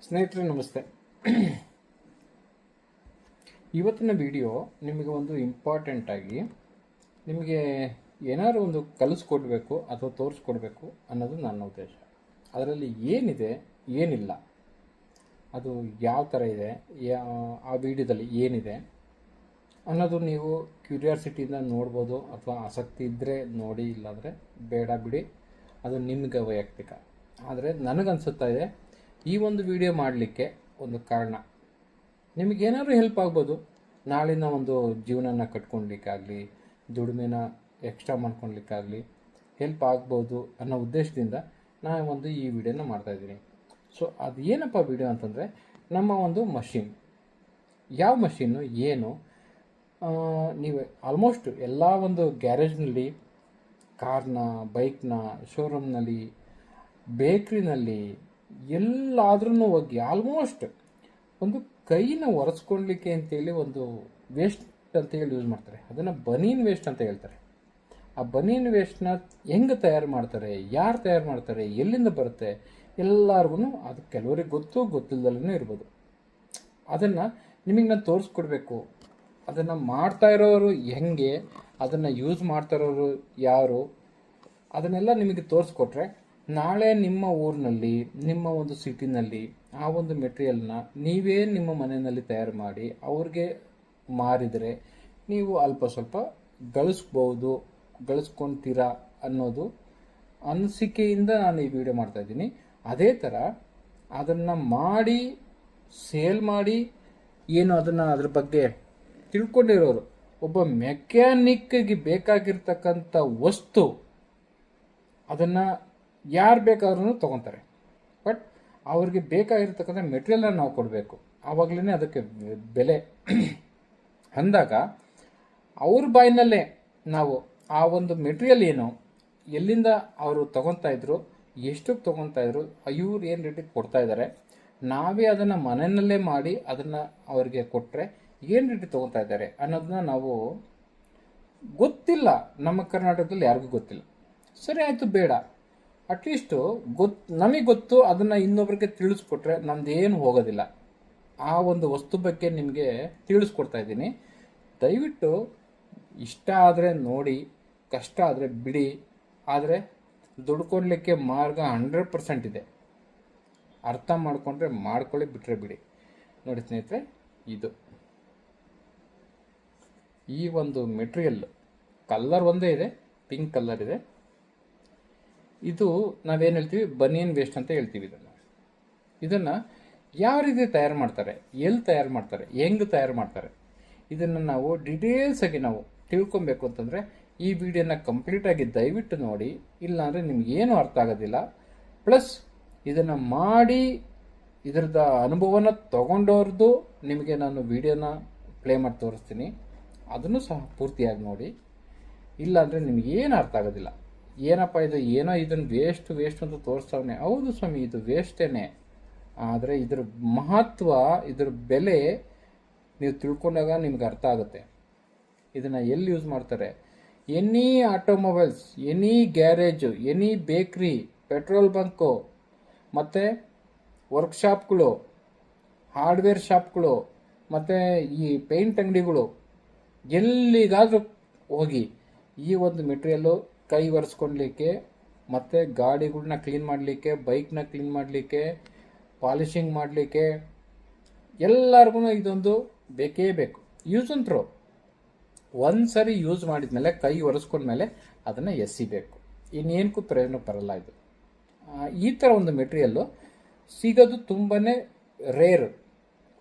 ಸ್ನೇಹಿತರೆ ನಮಸ್ತೆ. ಇವತ್ತಿನ ವಿಡಿಯೋ ನಿಮಗೆ ಒಂದು ಇಂಪಾರ್ಟೆಂಟಾಗಿ ನಿಮಗೆ ಏನಾದರೂ ಒಂದು ಕಲಿಸ್ಕೊಡ್ಬೇಕು ಅಥವಾ ತೋರಿಸ್ಕೊಡ್ಬೇಕು ಅನ್ನೋದು ನನ್ನ ಉದ್ದೇಶ. ಅದರಲ್ಲಿ ಏನಿದೆ ಏನಿಲ್ಲ, ಅದು ಯಾವ ಥರ ಇದೆ, ಆ ವಿಡಿಯೋದಲ್ಲಿ ಏನಿದೆ ಅನ್ನೋದು ನೀವು ಕ್ಯೂರಿಯಾಸಿಟಿಯಿಂದ ನೋಡ್ಬೋದು. ಅಥವಾ ಆಸಕ್ತಿ ಇದ್ದರೆ ನೋಡಿ, ಇಲ್ಲಾಂದರೆ ಬೇಡ ಬಿಡಿ, ಅದು ನಿಮಗೆ ವೈಯಕ್ತಿಕ. ಆದರೆ ನನಗನ್ಸುತ್ತಾ ಇದೆ ಈ ಒಂದು ವಿಡಿಯೋ ಮಾಡಲಿಕ್ಕೆ ಒಂದು ಕಾರಣ, ನಿಮಗೇನಾದ್ರೂ ಹೆಲ್ಪ್ ಆಗ್ಬೋದು. ನಾಳಿನ ಒಂದು ಜೀವನನ ಕಟ್ಕೊಳ್ಲಿಕ್ಕಾಗಲಿ, ದುಡಿಮೆನ ಎಕ್ಸ್ಟ್ರಾ ಮಾಡ್ಕೊಳ್ಲಿಕ್ಕಾಗಲಿ ಹೆಲ್ಪ್ ಆಗ್ಬೋದು ಅನ್ನೋ ಉದ್ದೇಶದಿಂದ ನಾನು ಒಂದು ಈ ವಿಡಿಯೋನ ಮಾಡ್ತಾಯಿದ್ದೀನಿ. ಸೊ ಅದು ಏನಪ್ಪ ವಿಡಿಯೋ ಅಂತಂದರೆ, ನಮ್ಮ ಒಂದು ಮಷಿನ್, ಯಾವ ಮಷೀನು ಏನು, ನೀವು ಆಲ್ಮೋಸ್ಟ್ ಎಲ್ಲ ಒಂದು ಗ್ಯಾರೇಜ್ನಲ್ಲಿ, ಕಾರ್ನ, ಬೈಕ್ನ ಶೋರೂಮ್ನಲ್ಲಿ, ಬೇಕ್ರಿನಲ್ಲಿ ಎಲ್ಲಾದ್ರೂ ಹೋಗಿ ಆಲ್ಮೋಸ್ಟ್ ಒಂದು ಕೈನ ಒರೆಸ್ಕೊಳ್ಲಿಕ್ಕೆ ಅಂತೇಳಿ ಒಂದು ವೇಸ್ಟ್ ಅಂತೇಳಿ ಯೂಸ್ ಮಾಡ್ತಾರೆ. ಅದನ್ನು ಬನೀನ್ ವೇಸ್ಟ್ ಅಂತ ಹೇಳ್ತಾರೆ. ಆ ಬನೀನ್ ವೇಸ್ಟ್ನ ಹೆಂಗೆ ತಯಾರು ಮಾಡ್ತಾರೆ, ಯಾರು ತಯಾರು ಮಾಡ್ತಾರೆ, ಎಲ್ಲಿಂದ ಬರುತ್ತೆ, ಎಲ್ಲರಿಗೂ ಅದು ಕೆಲವರಿಗೆ ಗೊತ್ತಿಲ್ಲದಲ್ಲೇ ಇರ್ಬೋದು. ಅದನ್ನು ನಿಮಗೆ ನಾನು ತೋರಿಸ್ಕೊಡ್ಬೇಕು. ಅದನ್ನು ಮಾಡ್ತಾ ಇರೋರು ಹೆಂಗೆ, ಅದನ್ನು ಯೂಸ್ ಮಾಡ್ತಾ ಇರೋರು ಯಾರು, ಅದನ್ನೆಲ್ಲ ನಿಮಗೆ ತೋರಿಸ್ಕೊಟ್ರೆ ನಾಳೆ ನಿಮ್ಮ ಊರಿನಲ್ಲಿ, ನಿಮ್ಮ ಒಂದು ಸಿಟಿನಲ್ಲಿ ಆ ಒಂದು ಮೆಟೀರಿಯಲ್ನ ನೀವೇ ನಿಮ್ಮ ಮನೆಯಲ್ಲಿ ತಯಾರು ಮಾಡಿ ಅವ್ರಿಗೆ ಮಾರಿದರೆ ನೀವು ಅಲ್ಪ ಸ್ವಲ್ಪ ಗಳಿಸ್ಕೊಳ್ತೀರಾ ಅನ್ನೋದು ಅನಿಸಿಕೆಯಿಂದ ನಾನು ಈ ವಿಡಿಯೋ ಮಾಡ್ತಾಯಿದ್ದೀನಿ. ಅದೇ ಥರ ಅದನ್ನು ಮಾಡಿ ಸೇಲ್ ಮಾಡಿ ಏನು ಅದನ್ನು ಅದ್ರ ಬಗ್ಗೆ ತಿಳ್ಕೊಂಡಿರೋರು, ಒಬ್ಬ ಮೆಕ್ಯಾನಿಕ್ಗೆ ಬೇಕಾಗಿರ್ತಕ್ಕಂಥ ವಸ್ತು ಅದನ್ನು ಯಾರು ಬೇಕಾದ್ರೂ ತೊಗೊತಾರೆ. ಬಟ್ ಅವ್ರಿಗೆ ಬೇಕಾಗಿರ್ತಕ್ಕಂಥ ಮೆಟೀರಿಯಲ್ನ ನಾವು ಕೊಡಬೇಕು, ಆವಾಗಲೇ ಅದಕ್ಕೆ ಬೆಲೆ ಅಂದಾಗ ಅವ್ರ ಬಾಯಿನಲ್ಲೇ ನಾವು ಆ ಒಂದು ಮೆಟೀರಿಯಲ್ ಏನು, ಎಲ್ಲಿಂದ ಅವರು ತೊಗೊತಾ ಇದ್ರು, ಎಷ್ಟಕ್ಕೆ ತೊಗೊತಾ ಇದ್ರು, ಇವ್ರು ಏನು ರೇಟಿಗೆ ಕೊಡ್ತಾ ಇದ್ದಾರೆ, ನಾವೇ ಅದನ್ನು ಮನೆಯಲ್ಲೇ ಮಾಡಿ ಅದನ್ನು ಅವರಿಗೆ ಕೊಟ್ಟರೆ ಏನು ರೇಟಿಗೆ ತೊಗೊತಾ ಇದ್ದಾರೆ ಅನ್ನೋದನ್ನ ನಾವು ಗೊತ್ತಿಲ್ಲ. ನಮ್ಮ ಕರ್ನಾಟಕದಲ್ಲಿ ಯಾರಿಗೂ ಗೊತ್ತಿಲ್ಲ. ಸರಿ ಆಯಿತು, ಬೇಡ, ಅಟ್ಲೀಸ್ಟು ನಮಗೆ ಗೊತ್ತು, ಅದನ್ನು ಇನ್ನೊಬ್ರಿಗೆ ತಿಳಿಸ್ಕೊಟ್ರೆ ನಮ್ದೇನು ಹೋಗೋದಿಲ್ಲ. ಆ ಒಂದು ವಸ್ತು ಬಗ್ಗೆ ನಿಮಗೆ ತಿಳಿಸ್ಕೊಡ್ತಾ ಇದ್ದೀನಿ. ದಯವಿಟ್ಟು ಇಷ್ಟ ಆದರೆ ನೋಡಿ, ಕಷ್ಟ ಆದರೆ ಬಿಡಿ. ಆದರೆ ದುಡ್ಕೊಡ್ಲಿಕ್ಕೆ ಮಾರ್ಗ 100% ಇದೆ. ಅರ್ಥ ಮಾಡಿಕೊಂಡ್ರೆ ಮಾಡ್ಕೊಳ್ಳಿ, ಬಿಟ್ಟರೆ ಬಿಡಿ. ನೋಡಿ ಸ್ನೇಹಿತರೆ, ಇದು ಈ ಒಂದು ಮೆಟೀರಿಯಲ್ ಕಲರ್ ಒಂದೇ ಇದೆ, ಪಿಂಕ್ ಕಲರ್ ಇದೆ. ಇದು ನಾವೇನು ಹೇಳ್ತೀವಿ, ಬನಿಯನ್ ವೇಸ್ಟ್ ಅಂತ ಹೇಳ್ತೀವಿ. ಇದನ್ನು ಯಾವ ರೀತಿ ತಯಾರು ಮಾಡ್ತಾರೆ, ಎಲ್ಲಿ ತಯಾರು ಮಾಡ್ತಾರೆ, ಹೆಂಗೆ ತಯಾರು ಮಾಡ್ತಾರೆ, ಇದನ್ನು ನಾವು ಡೀಟೇಲ್ಸಾಗಿ ನಾವು ತಿಳ್ಕೊಬೇಕು ಅಂತಂದರೆ ಈ ವಿಡಿಯೋನ ಕಂಪ್ಲೀಟಾಗಿ ದಯವಿಟ್ಟು ನೋಡಿ. ಇಲ್ಲಾಂದರೆ ನಿಮಗೇನು ಅರ್ಥ ಆಗೋದಿಲ್ಲ. ಪ್ಲಸ್ ಇದನ್ನು ಮಾಡಿ ಇದರದ ಅನುಭವನ ತಗೊಂಡವ್ರದ್ದು ನಿಮಗೆ ನಾನು ವಿಡಿಯೋನ ಪ್ಲೇ ಮಾಡಿ ತೋರಿಸ್ತೀನಿ. ಅದನ್ನು ಸಹ ಪೂರ್ತಿಯಾಗಿ ನೋಡಿ. ಇಲ್ಲಾಂದರೆ ನಿಮಗೇನು ಅರ್ಥ ಆಗೋದಿಲ್ಲ. ಏನಪ್ಪ ಇದು, ಏನೋ ಇದನ್ನು ವೇಸ್ಟ್ ಅಂತ ತೋರಿಸ್ತಾವನೆ. ಹೌದು ಸ್ವಾಮಿ, ಇದು ವೇಸ್ಟೇನೆ. ಆದರೆ ಇದ್ರ ಮಹತ್ವ, ಇದ್ರ ಬೆಲೆ ನೀವು ತಿಳ್ಕೊಂಡಾಗ ನಿಮ್ಗೆ ಅರ್ಥ ಆಗುತ್ತೆ. ಇದನ್ನು ಎಲ್ಲಿ ಯೂಸ್ ಮಾಡ್ತಾರೆ, any automobiles, any garage, any ಬೇಕ್ರಿ, ಪೆಟ್ರೋಲ್ ಬಂಕು, ಮತ್ತು ವರ್ಕ್ಶಾಪ್ಗಳು, ಹಾರ್ಡ್ವೇರ್ ಶಾಪ್ಗಳು, ಮತ್ತು ಈ ಪೇಂಟ್ ಅಂಗಡಿಗಳು, ಎಲ್ಲಿಗಾದರೂ ಹೋಗಿ ಈ ಒಂದು ಮೆಟೀರಿಯಲ್ಲು ಕೈ ಒರೆಸ್ಕೊಳ್ಲಿಕ್ಕೆ, ಮತ್ತು ಗಾಡಿಗಳನ್ನ ಕ್ಲೀನ್ ಮಾಡಲಿಕ್ಕೆ, ಬೈಕ್ನ ಕ್ಲೀನ್ ಮಾಡಲಿಕ್ಕೆ, ಪಾಲಿಷಿಂಗ್ ಮಾಡಲಿಕ್ಕೆ ಎಲ್ಲರಿಗೂ ಇದೊಂದು ಬೇಕೇ ಬೇಕು. Use and throw. ಒಂದು ಸರಿ ಯೂಸ್ ಮಾಡಿದ್ಮೇಲೆ, ಕೈ ಒರೆಸ್ಕೊಂಡ್ಮೇಲೆ ಅದನ್ನು ಎಸಿಬೇಕು. ಇನ್ನೇನಕ್ಕೂ ಪ್ರಯೋಜನ ಬರಲ್ಲ. ಇದು ಈ ಥರ ಒಂದು ಮೆಟೀರಿಯಲ್ಲು ಸಿಗೋದು ತುಂಬಾ ರೇರ್.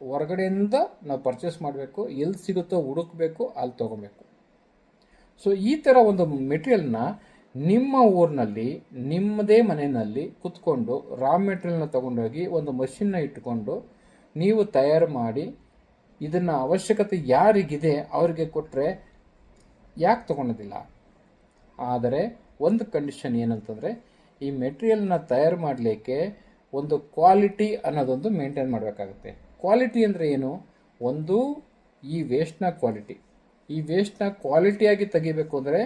ಹೊರಗಡೆಯಿಂದ ನಾವು ಪರ್ಚೇಸ್ ಮಾಡಬೇಕು, ಎಲ್ಲಿ ಸಿಗುತ್ತೋ ಹುಡುಕಬೇಕು, ಅಲ್ಲಿ ತೊಗೊಬೇಕು. ಸೊ ಈ ಥರ ಒಂದು ಮೆಟೀರಿಯಲ್ನ ನಿಮ್ಮ ಊರಿನಲ್ಲಿ, ನಿಮ್ಮದೇ ಮನೆಯಲ್ಲಿ ಕುತ್ಕೊಂಡು ರಾ ಮೆಟೀರಿಯಲ್ನ ತೊಗೊಂಡೋಗಿ ಒಂದು ಮಷಿನ್ನ ಇಟ್ಕೊಂಡು ನೀವು ತಯಾರು ಮಾಡಿ ಇದನ್ನು ಅವಶ್ಯಕತೆ ಯಾರಿಗಿದೆ ಅವ್ರಿಗೆ ಕೊಟ್ಟರೆ ಯಾಕೆ ತೊಗೊಳೋದಿಲ್ಲ. ಆದರೆ ಒಂದು ಕಂಡೀಷನ್ ಏನಂತಂದರೆ, ಈ ಮೆಟೀರಿಯಲ್ನ ತಯಾರು ಮಾಡಲಿಕ್ಕೆ ಒಂದು ಕ್ವಾಲಿಟಿ ಅನ್ನೋದೊಂದು ಮೇಂಟೈನ್ ಮಾಡಬೇಕಾಗುತ್ತೆ. ಕ್ವಾಲಿಟಿ ಅಂದರೆ ಏನು? ಒಂದು ಈ ವೇಸ್ಟ್ನ ಕ್ವಾಲಿಟಿ. ಈ ವೇಸ್ಟ್ನ ಕ್ವಾಲಿಟಿಯಾಗಿ ತೆಗಿಬೇಕು ಅಂದರೆ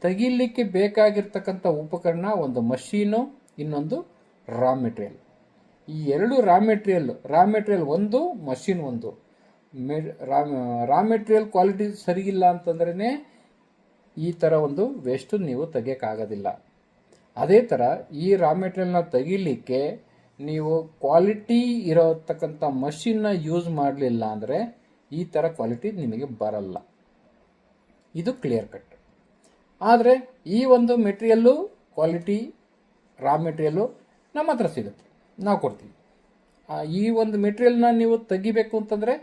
ತೆಗಿಲಿಕ್ಕೆ ಬೇಕಾಗಿರ್ತಕ್ಕಂಥ ಉಪಕರಣ ಒಂದು ಮಷೀನು, ಇನ್ನೊಂದು ರಾ ಮೆಟೀರಿಯಲ್. ಈ ಎರಡು ರಾ ಮೆಟೀರಿಯಲ್ ಒಂದು, ಮಷಿನ್ ಒಂದು. ರಾ ಮೆಟೀರಿಯಲ್ ಕ್ವಾಲಿಟಿ ಸರಿಯಿಲ್ಲ ಅಂತಂದ್ರೇ ಈ ಥರ ಒಂದು ವೇಸ್ಟು ನೀವು ತೆಗಿಯೋಕ್ಕಾಗೋದಿಲ್ಲ. ಅದೇ ಥರ ಈ ರಾ ಮೆಟೀರಿಯಲ್ನ ತೆಗಿಲಿಕ್ಕೆ ನೀವು ಕ್ವಾಲಿಟಿ ಇರತಕ್ಕಂಥ ಮಷಿನ್ನ ಯೂಸ್ ಮಾಡಲಿಲ್ಲ ಅಂದರೆ ಈ ಥರ ಕ್ವಾಲಿಟಿ ನಿಮಗೆ ಬರಲ್ಲ. ಇದು ಕ್ಲಿಯರ್ ಕಟ್. ಆದರೆ ಈ ಒಂದು ಮೆಟೀರಿಯಲ್ಲು ಕ್ವಾಲಿಟಿ ರಾ ಮೆಟೀರಿಯಲ್ಲು ನಮ್ಮ ಹತ್ರ ಸಿಗುತ್ತೆ, ನಾವು ಕೊಡ್ತೀವಿ. ಈ ಒಂದು ಮೆಟೀರಿಯಲ್ನ ನೀವು ತೆಗಿಬೇಕು ಅಂತಂದರೆ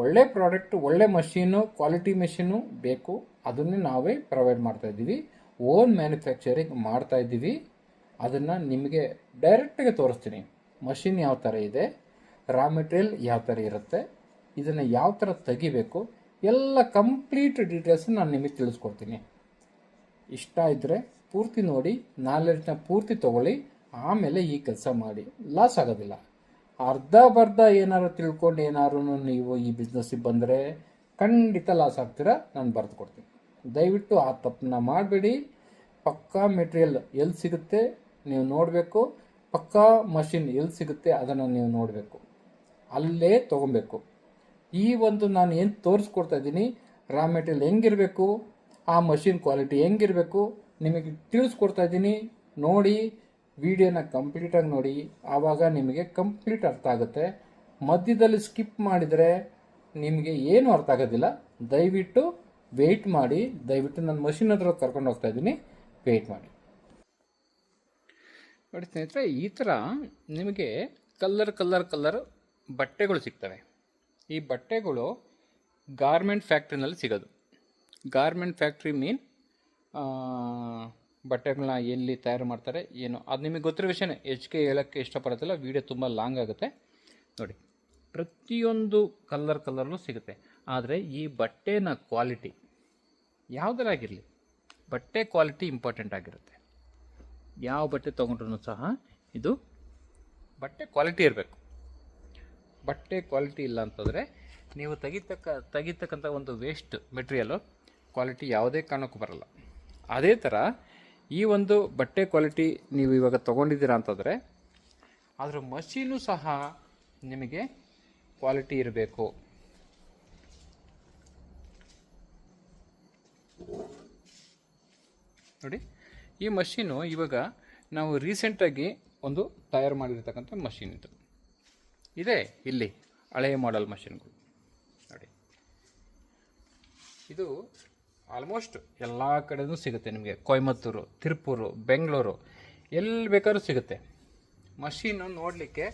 ಒಳ್ಳೆ ಪ್ರಾಡಕ್ಟ್, ಒಳ್ಳೆ ಮಷೀನು, ಕ್ವಾಲಿಟಿ ಮೆಷಿನು ಬೇಕು. ಅದನ್ನೇ ನಾವೇ ಪ್ರೊವೈಡ್ ಮಾಡ್ತಾಯಿದ್ದೀವಿ. ಓನ್ ಮ್ಯಾನುಫ್ಯಾಕ್ಚರಿಂಗ್ ಮಾಡ್ತಾಯಿದ್ದೀವಿ. ಅದನ್ನು ನಿಮಗೆ ಡೈರೆಕ್ಟಾಗಿ ತೋರಿಸ್ತೀನಿ. ಮಷಿನ್ ಯಾವ ಥರ ಇದೆ, ರಾ ಮೆಟೀರಿಯಲ್ ಯಾವ ಥರ ಇರುತ್ತೆ, ಇದನ್ನು ಯಾವ ಥರ ತೆಗಿಬೇಕು, ಎಲ್ಲ ಕಂಪ್ಲೀಟ್ ಡೀಟೇಲ್ಸ್ ನಾನು ನಿಮಗೆ ತಿಳಿಸ್ಕೊಡ್ತೀನಿ. ಇಷ್ಟ ಇದ್ದರೆ ಪೂರ್ತಿ ನೋಡಿ, ನಾಲೆಡ್ಜ್ನ ಪೂರ್ತಿ ತೊಗೊಳ್ಳಿ, ಆಮೇಲೆ ಈ ಕೆಲಸ ಮಾಡಿ. ಲಾಸ್ ಆಗೋದಿಲ್ಲ. ಅರ್ಧ ಏನಾದ್ರು ತಿಳ್ಕೊಂಡು ಏನಾದ್ರು ನೀವು ಈ ಬಿಸ್ನೆಸ್ಸಿಗೆ ಬಂದರೆ ಖಂಡಿತ ಲಾಸ್ ಆಗ್ತೀರಾ, ನಾನು ಬರೆದು ಕೊಡ್ತೀನಿ. ದಯವಿಟ್ಟು ಆ ತಪ್ಪನ್ನ ಮಾಡಬೇಡಿ. ಪಕ್ಕಾ ಮೆಟೀರಿಯಲ್ ಎಲ್ಲಿ ಸಿಗುತ್ತೆ ನೀವು ನೋಡಬೇಕು, ಪಕ್ಕಾ ಮಷಿನ್ ಎಲ್ಲಿ ಸಿಗುತ್ತೆ ಅದನ್ನು ನೀವು ನೋಡಬೇಕು, ಅಲ್ಲೇ ತೊಗೊಬೇಕು. ಈ ಒಂದು ನಾನು ಏನು ತೋರಿಸ್ಕೊಡ್ತಾ ಇದ್ದೀನಿ, ರಾ ಮೆಟೀರಿಯಲ್ ಹೆಂಗಿರಬೇಕು, ಆ ಮಷಿನ್ ಕ್ವಾಲಿಟಿ ಹೆಂಗಿರಬೇಕು ನಿಮಗೆ ತಿಳಿಸ್ಕೊಡ್ತಾ ಇದ್ದೀನಿ. ನೋಡಿ, ವಿಡಿಯೋನ ಕಂಪ್ಲೀಟಾಗಿ ನೋಡಿ, ಆವಾಗ ನಿಮಗೆ ಕಂಪ್ಲೀಟ್ ಅರ್ಥ ಆಗುತ್ತೆ. ಮಧ್ಯದಲ್ಲಿ ಸ್ಕಿಪ್ ಮಾಡಿದರೆ ನಿಮಗೆ ಏನು ಅರ್ಥ ಆಗೋದಿಲ್ಲ. ದಯವಿಟ್ಟು ವೆಯ್ಟ್ ಮಾಡಿ. ದಯವಿಟ್ಟು ನಾನು ಮಷಿನ್ ಹತ್ರ ಕರ್ಕೊಂಡು ಹೋಗ್ತಾ ಇದ್ದೀನಿ, ವೆಯ್ಟ್ ಮಾಡಿ. ನೋಡಿ ಸ್ನೇಹಿತರೆ, ಈ ಥರ ನಿಮಗೆ ಕಲ್ಲರ್ ಬಟ್ಟೆಗಳು ಸಿಗ್ತವೆ. ಈ ಬಟ್ಟೆಗಳು ಗಾರ್ಮೆಂಟ್ ಫ್ಯಾಕ್ಟ್ರಿನಲ್ಲಿ ಸಿಗೋದು. ಗಾರ್ಮೆಂಟ್ ಫ್ಯಾಕ್ಟ್ರಿ ಮೀನ್ ಬಟ್ಟೆಗಳನ್ನ ಎಲ್ಲಿ ತಯಾರು ಮಾಡ್ತಾರೆ ಏನು ಅದು ನಿಮಗೆ ಗೊತ್ತಿರೋ ವಿಷಯನೇ. ಹೆಚ್ಚಿಗೆ ಹೇಳೋಕ್ಕೆ ಇಷ್ಟಪಡೋದಿಲ್ಲ, ವೀಡಿಯೋ ತುಂಬ ಲಾಂಗ್ ಆಗುತ್ತೆ. ನೋಡಿ, ಪ್ರತಿಯೊಂದು ಕಲ್ಲರ್ಲು ಸಿಗುತ್ತೆ. ಆದರೆ ಈ ಬಟ್ಟೆನ ಕ್ವಾಲಿಟಿ ಯಾವುದರಾಗಿರಲಿ, ಬಟ್ಟೆ ಕ್ವಾಲಿಟಿ ಇಂಪಾರ್ಟೆಂಟ್ ಆಗಿರುತ್ತೆ. ಯಾವ ಬಟ್ಟೆ ತೊಗೊಂಡ್ರೂ ಸಹ ಇದು ಬಟ್ಟೆ ಕ್ವಾಲಿಟಿ ಇರಬೇಕು. ಬಟ್ಟೆ ಕ್ವಾಲಿಟಿ ಇಲ್ಲ ಅಂತಂದರೆ ನೀವು ತೆಗಿತಕ್ಕಂಥ ಒಂದು ವೇಸ್ಟ್ ಮೆಟೀರಿಯಲು ಕ್ವಾಲಿಟಿ ಯಾವುದೇ ಕಾರಣಕ್ಕೂ ಬರಲ್ಲ. ಅದೇ ಥರ ಈ ಒಂದು ಬಟ್ಟೆ ಕ್ವಾಲಿಟಿ ನೀವು ಇವಾಗ ತೊಗೊಂಡಿದ್ದೀರಾ ಅಂತಂದರೆ ಅದರ ಮಷೀನು ಸಹ ನಿಮಗೆ ಕ್ವಾಲಿಟಿ ಇರಬೇಕು. ನೋಡಿ, ಈ ಮಷೀನು ಇವಾಗ ನಾವು ರೀಸೆಂಟಾಗಿ ಒಂದು ತಯಾರು ಮಾಡಿರ್ತಕ್ಕಂಥ ಮಷೀನ್ ಇದು ಇದೆ. ಇಲ್ಲಿ ಹಳೆಯ ಮಾಡೆಲ್ ಮಷೀನ್ಗಳು ನೋಡಿ, ಇದು ಆಲ್ಮೋಸ್ಟ್ ಎಲ್ಲ ಕಡೆನೂ ಸಿಗುತ್ತೆ ನಿಮಗೆ. ಕೊಯಮತ್ತೂರು, ತಿರುಪೂರು, ಬೆಂಗಳೂರು, ಎಲ್ಲಿ ಬೇಕಾದ್ರೂ ಸಿಗುತ್ತೆ. ಮಷೀನು ನೋಡಲಿಕ್ಕೆ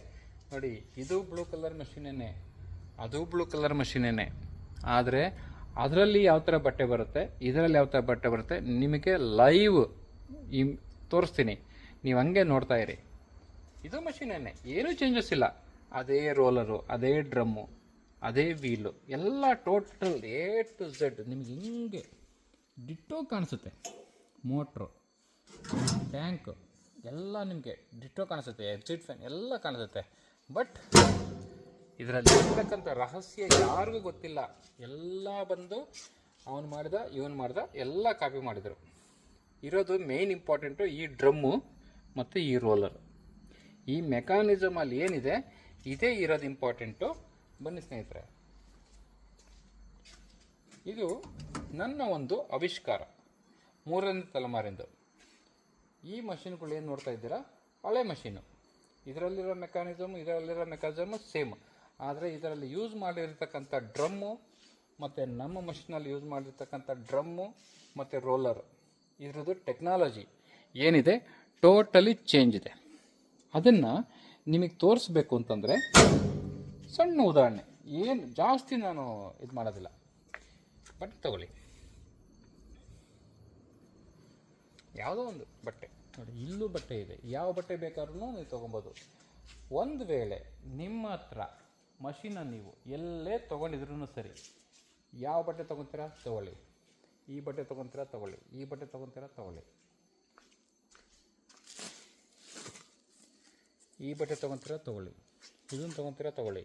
ನೋಡಿ, ಇದು ಬ್ಲೂ ಕಲರ್ ಮಷೀನೇನೆ, ಅದು ಬ್ಲೂ ಕಲರ್ ಮಷೀನೇನೆ. ಆದರೆ ಅದರಲ್ಲಿ ಯಾವ ಥರ ಬಟ್ಟೆ ಬರುತ್ತೆ, ಇದರಲ್ಲಿ ಯಾವ ಥರ ಬಟ್ಟೆ ಬರುತ್ತೆ ನಿಮಗೆ ಲೈವ್ ತೋರಿಸ್ತೀನಿ. ನೀವು ಹಂಗೆ ನೋಡ್ತಾ ಇರಿ. ಇದು ಮಷೀನೇನೆ, ಏನೂ ಚೇಂಜಸ್ ಇಲ್ಲ. ಅದೇ ರೋಲರು, ಅದೇ ಡ್ರಮ್ಮು, ಅದೇ ವೀಲು, ಎಲ್ಲ ಟೋಟಲ್ A to Z ನಿಮಗೆ ಹಿಂಗೆ ಡಿಟ್ಟೋ ಕಾಣಿಸುತ್ತೆ. ಮೋಟ್ರು, ಟ್ಯಾಂಕು ಎಲ್ಲ ನಿಮಗೆ ಡಿಟ್ಟೋ ಕಾಣಿಸುತ್ತೆ. ಎಕ್ಸಿಟ್ ಫ್ಯಾನ್ ಎಲ್ಲ ಕಾಣಿಸುತ್ತೆ. ಬಟ್ ಇದರಲ್ಲಿ ಇರ್ತಕ್ಕಂಥ ರಹಸ್ಯ ಯಾರಿಗೂ ಗೊತ್ತಿಲ್ಲ. ಎಲ್ಲ ಬಂದು ಅವನು ಮಾಡಿದ, ಇವನು ಮಾಡ್ದ, ಎಲ್ಲ ಕಾಪಿ ಮಾಡಿದರು. ಇರೋದು ಮೇನ್ ಇಂಪಾರ್ಟೆಂಟು ಈ ಡ್ರಮ್ಮು ಮತ್ತು ಈ ರೋಲರ್. ಈ ಮೆಕ್ಯಾನಿಸಮಲ್ಲಿ ಏನಿದೆ ಇದೇ ಇರೋದು ಇಂಪಾರ್ಟೆಂಟು. ಬನ್ನಿ ಸ್ನೇಹಿತರೆ, ಇದು ನನ್ನ ಒಂದು ಆವಿಷ್ಕಾರ, 3ನೇ ತಲೆಮಾರಿಂದು. ಈ ಮಷಿನ್ಗಳು ಏನು ನೋಡ್ತಾ ಇದ್ದೀರಾ, ಹಳೆ ಮಷೀನು. ಇದರಲ್ಲಿರೋ mechanism same. ಆದರೆ ಇದರಲ್ಲಿ ಯೂಸ್ ಮಾಡಿರ್ತಕ್ಕಂಥ ಡ್ರಮ್ಮು ಮತ್ತು ನಮ್ಮ ಮಷೀನಲ್ಲಿ ಯೂಸ್ ಮಾಡಿರ್ತಕ್ಕಂಥ ಡ್ರಮ್ಮು ಮತ್ತು ರೋಲರ್, ಇದರದ್ದು ಟೆಕ್ನಾಲಜಿ ಏನಿದೆ ಟೋಟಲಿ ಚೇಂಜ್ ಇದೆ. ಅದನ್ನು ನಿಮಗೆ ತೋರಿಸ್ಬೇಕು ಅಂತಂದರೆ ಸಣ್ಣ ಉದಾಹರಣೆ, ಏನು ಜಾಸ್ತಿ ನಾನು ಇದು ಮಾಡೋದಿಲ್ಲ. ಬಟ್ ತಗೊಳ್ಳಿ, ಯಾವುದೋ ಒಂದು ಬಟ್ಟೆ ನೋಡಿ, ಇಲ್ಲೂ ಬಟ್ಟೆ ಇದೆ. ಯಾವ ಬಟ್ಟೆ ಬೇಕಾದ್ರೂ ನೀವು ತೊಗೊಬೋದು. ಒಂದು ವೇಳೆ ನಿಮ್ಮ ಹತ್ರ ಮಷೀನ ನೀವು ಎಲ್ಲೇ ತೊಗೊಂಡಿದ್ರೂ ಸರಿ, ಯಾವ ಬಟ್ಟೆ ತೊಗೊತೀರಾ ತೊಗೊಳ್ಳಿ, ಈ ಬಟ್ಟೆ ತೊಗೊತೀರಾ ತೊಗೊಳ್ಳಿ, ಈ ಬಟ್ಟೆ ತೊಗೊತೀರಾ ತೊಗೊಳ್ಳಿ, ಈ ಬಟ್ಟೆ ತೊಗೊತೀರಾ ತೊಗೊಳ್ಳಿ, ಇದನ್ನು ತೊಗೊತೀರಾ ತೊಗೊಳ್ಳಿ,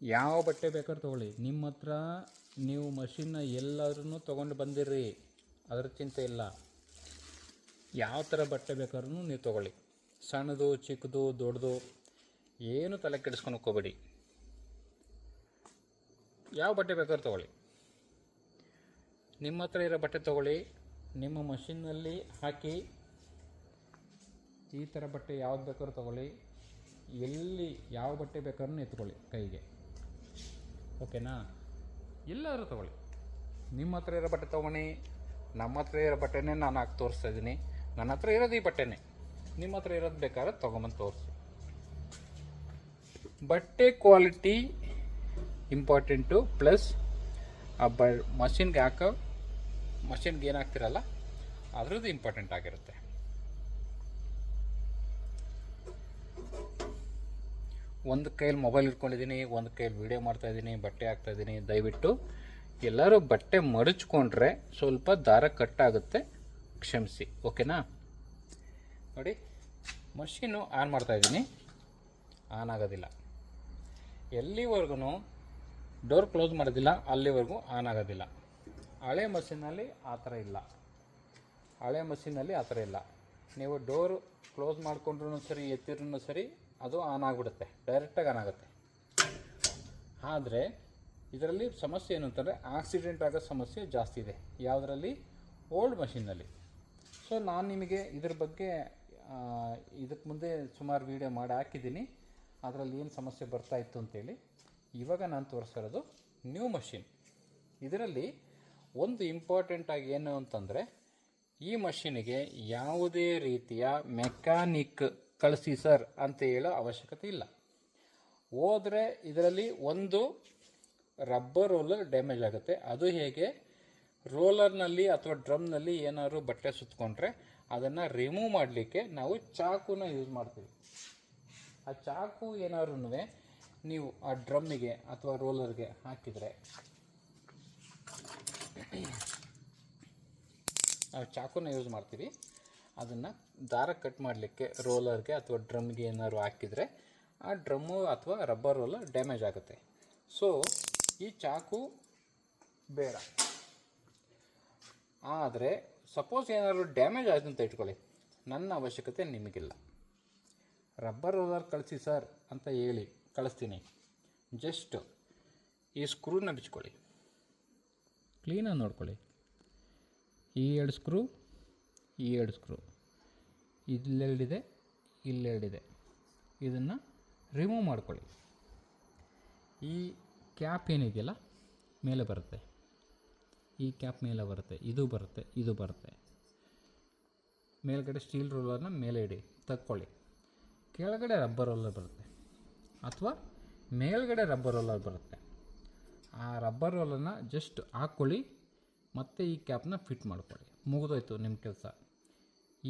ಯಾವ ಬಟ್ಟೆ ಬೇಕಾದ್ರೂ ತೊಗೊಳ್ಳಿ. ನಿಮ್ಮ ಹತ್ರ ನೀವು ಮಷೀನ್ನ ಎಲ್ಲಾದ್ರೂ ತೊಗೊಂಡು ಬಂದಿರ್ರಿ, ಅದರ ಚಿಂತೆ ಇಲ್ಲ. ಯಾವ ಥರ ಬಟ್ಟೆ ಬೇಕಾದ್ರೂ ನೀವು ತೊಗೊಳ್ಳಿ. ಸಣ್ಣದು ಚಿಕ್ಕದು ದೊಡ್ಡದು ಏನು ತಲೆ ಕೆಡಿಸ್ಕೊಂಡು ಹೋಗ್ಕೋಬೇಡಿ. ಯಾವ ಬಟ್ಟೆ ಬೇಕಾದ್ರೂ ತೊಗೊಳ್ಳಿ. ನಿಮ್ಮ ಹತ್ರ ಇರೋ ಬಟ್ಟೆ ತೊಗೊಳ್ಳಿ, ನಿಮ್ಮ ಮಷಿನ್ನಲ್ಲಿ ಹಾಕಿ ಈ ಥರ ಬಟ್ಟೆ ಯಾವ್ದು ಬೇಕಾದ್ರೂ ತೊಗೊಳ್ಳಿ. ಎಲ್ಲಿ ಯಾವ ಬಟ್ಟೆ ಬೇಕಾದ್ರೂ ಎತ್ಕೊಳ್ಳಿ ಕೈಗೆ, ಓಕೆನಾ? ಎಲ್ಲಾದರೂ ತೊಗೊಳ್ಳಿ. ನಿಮ್ಮ ಹತ್ರ ಇರೋ ಬಟ್ಟೆ ತೊಗೊಳ್ಳಿ. ನಮ್ಮ ಹತ್ರ ಇರೋ ಬಟ್ಟೆನೇ ನಾನು ಹಾಕಿ ತೋರಿಸ್ತಾ ಇದ್ದೀನಿ. ನನ್ನ ಹತ್ರ ಇರೋದು ಈ ಬಟ್ಟೆನೇ. ನಿಮ್ಮ ಹತ್ರ ಇರೋದು ಬೇಕಾದ್ರೆ ತೊಗೊಂಬಂದು ತೋರಿಸಿ. ಬಟ್ಟೆ ಕ್ವಾಲಿಟಿ ಇಂಪಾರ್ಟೆಂಟು, ಪ್ಲಸ್ ಆ ಮಷಿನ್ಗೆ ಮಷಿನ್ಗೆ ಏನು ಹಾಕ್ತಿರಲ್ಲ ಅದ್ರದ್ದು ಇಂಪಾರ್ಟೆಂಟ್ ಆಗಿರುತ್ತೆ. ಒಂದು ಕೈಯಲ್ಲಿ ಮೊಬೈಲ್ ಇಟ್ಕೊಂಡಿದ್ದೀನಿ, ಒಂದು ಕೈಯಲ್ಲಿ ವೀಡಿಯೋ ಮಾಡ್ತಾಯಿದ್ದೀನಿ, ಬಟ್ಟೆ ಹಾಕ್ತಾಯಿದ್ದೀನಿ. ದಯವಿಟ್ಟು ಎಲ್ಲರೂ ಬಟ್ಟೆ ಮಡಚ್ಕೊಂಡ್ರೆ ಸ್ವಲ್ಪ ದಾರ ಕಟ್ಟಾಗುತ್ತೆ, ಕ್ಷಮಿಸಿ, ಓಕೆನಾ? ನೋಡಿ, ಮಷೀನು ಆನ್ ಮಾಡ್ತಾಯಿದ್ದೀನಿ, ಆನ್ ಆಗೋದಿಲ್ಲ. ಎಲ್ಲಿವರೆಗೂ ಡೋರ್ ಕ್ಲೋಸ್ ಮಾಡೋದಿಲ್ಲ ಅಲ್ಲಿವರೆಗೂ ಆನ್ ಆಗೋದಿಲ್ಲ. ಹಳೆ ಮಷೀನಲ್ಲಿ ಆ ಥರ ಇಲ್ಲ. ನೀವು ಡೋರ್ ಕ್ಲೋಸ್ ಮಾಡಿಕೊಂಡ್ರೂ ಸರಿ, ಎತ್ತಿರೂ ಸರಿ, ಅದು ಆನ್ ಆಗಿಬಿಡುತ್ತೆ, ಡೈರೆಕ್ಟಾಗಿ ಆನ್ ಆಗುತ್ತೆ. ಆದರೆ ಇದರಲ್ಲಿ ಸಮಸ್ಯೆ ಏನು ಅಂತಂದರೆ ಆಕ್ಸಿಡೆಂಟ್ ಆಗೋ ಸಮಸ್ಯೆ ಜಾಸ್ತಿ ಇದೆ. ಯಾವುದರಲ್ಲಿ? ಓಲ್ಡ್ ಮಷೀನಲ್ಲಿ. ಸೊ ನಾನು ನಿಮಗೆ ಇದ್ರ ಬಗ್ಗೆ ಇದಕ್ಕೆ ಮುಂದೆ ಸುಮಾರು ವೀಡಿಯೋ ಮಾಡಿ ಹಾಕಿದ್ದೀನಿ, ಅದರಲ್ಲಿ ಏನು ಸಮಸ್ಯೆ ಬರ್ತಾಯಿತ್ತು ಅಂತೇಳಿ. ಇವಾಗ ನಾನು ತೋರಿಸಿರೋದು ನ್ಯೂ ಮಷೀನ್. ಇದರಲ್ಲಿ ಒಂದು ಇಂಪಾರ್ಟೆಂಟಾಗಿ ಏನು ಅಂತಂದರೆ, ಈ ಮಷೀನಿಗೆ ಯಾವುದೇ ರೀತಿಯ ಮೆಕ್ಯಾನಿಕ್ ಕಳಿಸಿ ಸರ್ ಅಂತ ಹೇಳೋ ಅವಶ್ಯಕತೆ ಇಲ್ಲ. ಹೋದರೆ ಇದರಲ್ಲಿ ಒಂದು ರಬ್ಬರ್ ರೋಲರ್ ಡ್ಯಾಮೇಜ್ ಆಗುತ್ತೆ. ಅದು ಹೇಗೆ? ರೋಲರ್ನಲ್ಲಿ ಅಥವಾ ಡ್ರಮ್ನಲ್ಲಿ ಏನಾದ್ರು ಬಟ್ಟೆ ಸುತ್ತಕೊಂಡ್ರೆ ಅದನ್ನು ರಿಮೂವ್ ಮಾಡಲಿಕ್ಕೆ ನಾವು ಚಾಕುನ ಯೂಸ್ ಮಾಡ್ತೀವಿ. ಆ ಚಾಕು ಏನಾದ್ರೂ ನೀವು ಆ ಡ್ರಮ್ಮಿಗೆ ಅಥವಾ ರೋಲರ್ಗೆ ಹಾಕಿದರೆ, ನಾವು ಚಾಕುನ ಯೂಸ್ ಮಾಡ್ತೀವಿ. ಅದನ್ನು ದಾರ ಕಟ್ ಮಾಡಲಿಕ್ಕೆ ರೋಲರ್ಗೆ ಅಥವಾ ಡ್ರಮ್ಗೆ ಏನಾದ್ರು ಹಾಕಿದರೆ ಆ ಡ್ರಮ್ಮು ಅಥವಾ ರಬ್ಬರ್ ರೋಲರ್ ಡ್ಯಾಮೇಜ್ ಆಗುತ್ತೆ. ಸೊ ಈ ಚಾಕು ಬೇಡ. ಆದರೆ ಸಪೋಸ್ ಏನಾದ್ರು ಡ್ಯಾಮೇಜ್ ಆಯಿತು ಅಂತ ಇಟ್ಕೊಳ್ಳಿ, ನನ್ನ ಅವಶ್ಯಕತೆ ನಿಮಗಿಲ್ಲ. ರಬ್ಬರ್ ರೋಲರ್ ಕಳಿಸಿ ಸರ್ ಅಂತ ಹೇಳಿ ಕಳಿಸ್ತೀನಿ. ಜಸ್ಟ್ ಈ ಸ್ಕ್ರೂನ ಬಿಚ್ಕೊಳ್ಳಿ, ಕ್ಲೀನಾಗಿ ನೋಡ್ಕೊಳ್ಳಿ. ಈ ಎರಡು ಸ್ಕ್ರೂ, ಇಲ್ಲೆರಡಿದೆ, ಇದನ್ನು ರಿಮೂವ್ ಮಾಡ್ಕೊಳ್ಳಿ. ಈ ಕ್ಯಾಪ್ ಏನಿದೆಯಲ್ಲ ಮೇಲೆ ಬರುತ್ತೆ, ಈ ಕ್ಯಾಪ್ ಮೇಲೆ ಬರುತ್ತೆ, ಇದು ಬರುತ್ತೆ. ಮೇಲ್ಗಡೆ ಸ್ಟೀಲ್ ರೋಲರ್ನ ಮೇಲೆ ಇಡಿ, ತಕ್ಕೊಳ್ಳಿ. ಕೆಳಗಡೆ ರಬ್ಬರ್ ರೋಲರ್ ಬರುತ್ತೆ ಅಥವಾ ಮೇಲ್ಗಡೆ ರಬ್ಬರ್ ರೋಲರ್ ಬರುತ್ತೆ. ಆ ರಬ್ಬರ್ ರೋಲರ್ನ ಜಸ್ಟ್ ಹಾಕ್ಕೊಳ್ಳಿ, ಮತ್ತು ಈ ಕ್ಯಾಪ್ನ ಫಿಟ್ ಮಾಡ್ಕೊಳ್ಳಿ. ಮುಗಿದೋಯ್ತು ನಿಮ್ಮ ಕೆಲಸ.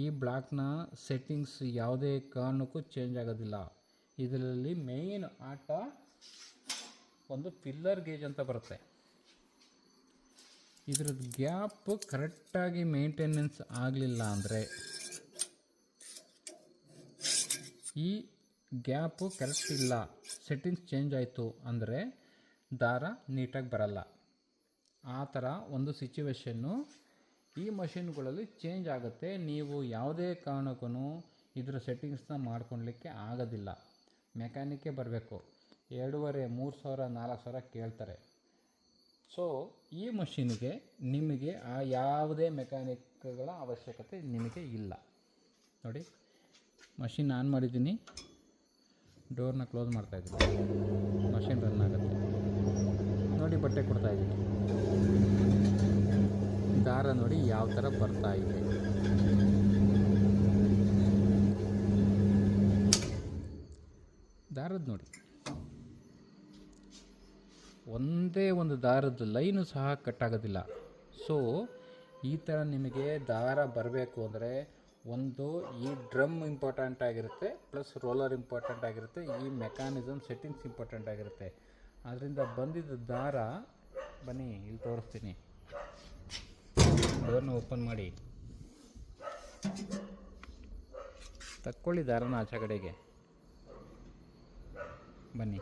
ಈ ಬ್ಲಾಕ್ನ ಸೆಟ್ಟಿಂಗ್ಸ್ ಯಾವುದೇ ಕಾರಣಕ್ಕೂ ಚೇಂಜ್ ಆಗೋದಿಲ್ಲ. ಇದರಲ್ಲಿ ಮೇಯ್ನ್ ಆಟ ಒಂದು ಫಿಲ್ಲರ್ ಗೇಜ್ ಅಂತ ಬರುತ್ತೆ. ಇದ್ರದ್ದು ಗ್ಯಾಪ್ ಕರೆಕ್ಟಾಗಿ ಮೇಂಟೆನೆನ್ಸ್ ಆಗಲಿಲ್ಲ ಅಂದರೆ, ಈ ಗ್ಯಾಪು ಕರೆಕ್ಟ್ ಇಲ್ಲ, ಸೆಟ್ಟಿಂಗ್ಸ್ ಚೇಂಜ್ ಆಯಿತು ಅಂದರೆ ದಾರ ನೀಟಾಗಿ ಬರಲ್ಲ. ಆ ಥರ ಒಂದು ಸಿಚುವೇಶನ್ನು ಈ ಮಷಿನ್ಗಳಲ್ಲಿ ಚೇಂಜ್ ಆಗುತ್ತೆ. ನೀವು ಯಾವುದೇ ಕಾರಣಕ್ಕೂ ಇದರ ಸೆಟ್ಟಿಂಗ್ಸ್ನ ಮಾಡ್ಕೊಳ್ಲಿಕ್ಕೆ ಆಗೋದಿಲ್ಲ. ಮೆಕ್ಯಾನಿಕ್ಕೇ ಬರಬೇಕು. 2,500, 3,000, 4,000 ಕೇಳ್ತಾರೆ. ಸೊ ಈ ಮಷಿನ್ಗೆ ನಿಮಗೆ ಆ ಯಾವುದೇ ಮೆಕ್ಯಾನಿಕ್ಗಳ ಅವಶ್ಯಕತೆ ನಿಮಗೆ ಇಲ್ಲ. ನೋಡಿ, ಮಷಿನ್ ಆನ್ ಮಾಡಿದ್ದೀನಿ, ಡೋರ್ನ ಕ್ಲೋಸ್ ಮಾಡ್ತಾಯಿದ್ದೀನಿ, ಮಷಿನ್ ರನ್ ಆಗುತ್ತೆ. ನೋಡಿ, ಬಟ್ಟೆ ಕೊಡ್ತಾಯಿದ್ದೀನಿ, ದಾರ ನೋಡಿ ಯಾವ ಥರ ಬರ್ತಾ ಇದೆ. ದಾರದ ನೋಡಿ, ಒಂದೇ ಒಂದು ದಾರದ ಲೈನು ಸಹ ಕಟ್ಟಾಗೋದಿಲ್ಲ. ಸೊ ಈ ಥರ ನಿಮಗೆ ದಾರ ಬರಬೇಕು ಅಂದರೆ ಒಂದು ಈ ಡ್ರಮ್ ಇಂಪಾರ್ಟೆಂಟ್ ಆಗಿರುತ್ತೆ, ಪ್ಲಸ್ ರೋಲರ್ ಇಂಪಾರ್ಟೆಂಟ್ ಆಗಿರುತ್ತೆ, ಈ ಮೆಕ್ಯಾನಿಸಮ್ ಸೆಟ್ಟಿಂಗ್ಸ್ ಇಂಪಾರ್ಟೆಂಟ್ ಆಗಿರುತ್ತೆ. ಅದರಿಂದ ಬಂದಿದ್ದ ದಾರ ಬನ್ನಿ ಇಲ್ಲಿ ತೋರಿಸ್ತೀನಿ. ಡೋರ್ನ ಓಪನ್ ಮಾಡಿ ತಕ್ಕೊಳ್ಳಿ, ದಾರನ ಆಚೆ ಕಡೆಗೆ ಬನ್ನಿ.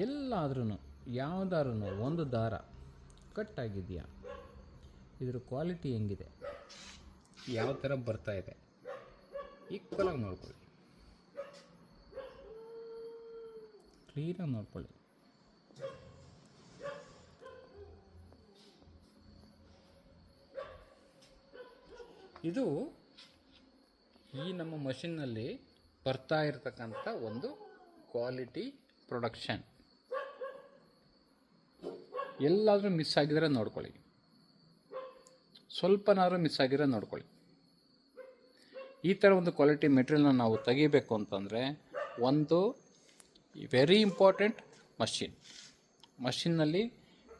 ಎಲ್ಲಾದ್ರೂ ಯಾವುದಾದ್ರೂ ಒಂದು ದಾರ ಕಟ್ ಆಗಿದೆಯಾ, ಇದ್ರ ಕ್ವಾಲಿಟಿ ಹೆಂಗಿದೆ, ಯಾವ ಥರ ಬರ್ತಾ ಇದೆ, ಈಕ್ವಲಾಗಿ ನೋಡ್ಕೊಳ್ಳಿ, ಕ್ಲೀನಾಗಿ ನೋಡ್ಕೊಳ್ಳಿ. ಇದು ಈ ನಮ್ಮ ಮಷಿನ್ನಲ್ಲಿ ಬರ್ತಾ ಇರತಕ್ಕಂಥ ಒಂದು ಕ್ವಾಲಿಟಿ ಪ್ರೊಡಕ್ಷನ್. ಎಲ್ಲಾದರೂ ಮಿಸ್ ಆಗಿದ್ರೆ ನೋಡ್ಕೊಳ್ಳಿ, ಸ್ವಲ್ಪನಾದ್ರೂ ಮಿಸ್ ಆಗಿದ್ರೆ ನೋಡ್ಕೊಳ್ಳಿ. ಈ ಥರ ಒಂದು ಕ್ವಾಲಿಟಿ ಮೆಟೀರಿಯಲ್ನ ನಾವು ತೆಗಿಬೇಕು ಅಂತಂದರೆ ಒಂದು ವೆರಿ ಇಂಪಾರ್ಟೆಂಟ್ ಮಷಿನ್ನಲ್ಲಿ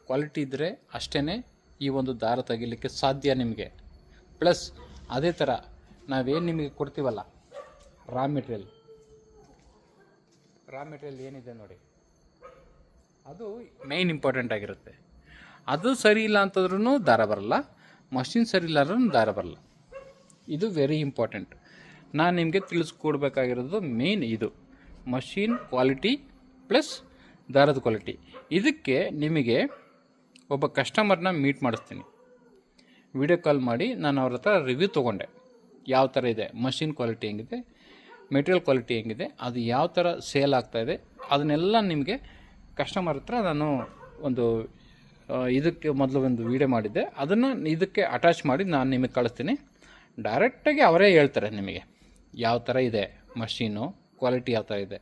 ಕ್ವಾಲಿಟಿ ಇದ್ದರೆ ಅಷ್ಟೇ ಈ ಒಂದು ದಾರ ತೆಗಿಲಿಕ್ಕೆ ಸಾಧ್ಯ ನಿಮಗೆ. ಪ್ಲಸ್ ಅದೇ ಥರ ನಾವೇನು ನಿಮಗೆ ಕೊಡ್ತೀವಲ್ಲ ರಾ ಮೆಟೀರಿಯಲ್ ಏನಿದೆ ನೋಡಿ, ಅದು ಮೇಯ್ನ್ ಇಂಪಾರ್ಟೆಂಟ್ ಆಗಿರುತ್ತೆ. ಅದು ಸರಿ ಇಲ್ಲ ಅಂತಂದ್ರೂ ದಾರ ಬರಲ್ಲ, ಮಷಿನ್ ಸರಿ ಇಲ್ಲ ಅಂದ್ರೂ ದಾರ ಬರಲ್ಲ. ಇದು ವೆರಿ ಇಂಪಾರ್ಟೆಂಟ್. ನಾನು ನಿಮಗೆ ತಿಳಿಸ್ಕೊಡ್ಬೇಕಾಗಿರೋದು ಮೇಯ್ನ್ ಇದು, ಮಷಿನ್ ಕ್ವಾಲಿಟಿ ಪ್ಲಸ್ ದಾರದ ಕ್ವಾಲಿಟಿ. ಇದಕ್ಕೆ ನಿಮಗೆ ಒಬ್ಬ ಕಸ್ಟಮರ್ನ ಮೀಟ್ ಮಾಡಿಸ್ತೀನಿ, ವಿಡಿಯೋ ಕಾಲ್ ಮಾಡಿ ನಾನು ಅವ್ರ ಹತ್ರ ರಿವ್ಯೂ ತೊಗೊಂಡೆ, ಯಾವ ಥರ ಇದೆ ಮಷಿನ್ ಕ್ವಾಲಿಟಿ ಹೆಂಗಿದೆ, ಮೆಟೀರಿಯಲ್ ಕ್ವಾಲಿಟಿ ಹೆಂಗಿದೆ, ಅದು ಯಾವ ಥರ ಸೇಲ್ ಆಗ್ತಾಯಿದೆ, ಅದನ್ನೆಲ್ಲ ನಿಮಗೆ ಕಸ್ಟಮರ್ ಹತ್ರ ನಾನು ಒಂದು ಇದಕ್ಕೆ ಮೊದಲು ಒಂದು ವಿಡಿಯೋ ಮಾಡಿದ್ದೆ, ಅದನ್ನು ಇದಕ್ಕೆ ಅಟ್ಯಾಚ್ ಮಾಡಿ ನಾನು ನಿಮಗೆ ಕಳಿಸ್ತೀನಿ. ಡೈರೆಕ್ಟಾಗಿ ಅವರೇ ಹೇಳ್ತಾರೆ ನಿಮಗೆ ಯಾವ ಥರ ಇದೆ ಮಷೀನು, ಕ್ವಾಲಿಟಿ ಯಾವ ಥರ ಇದೆ.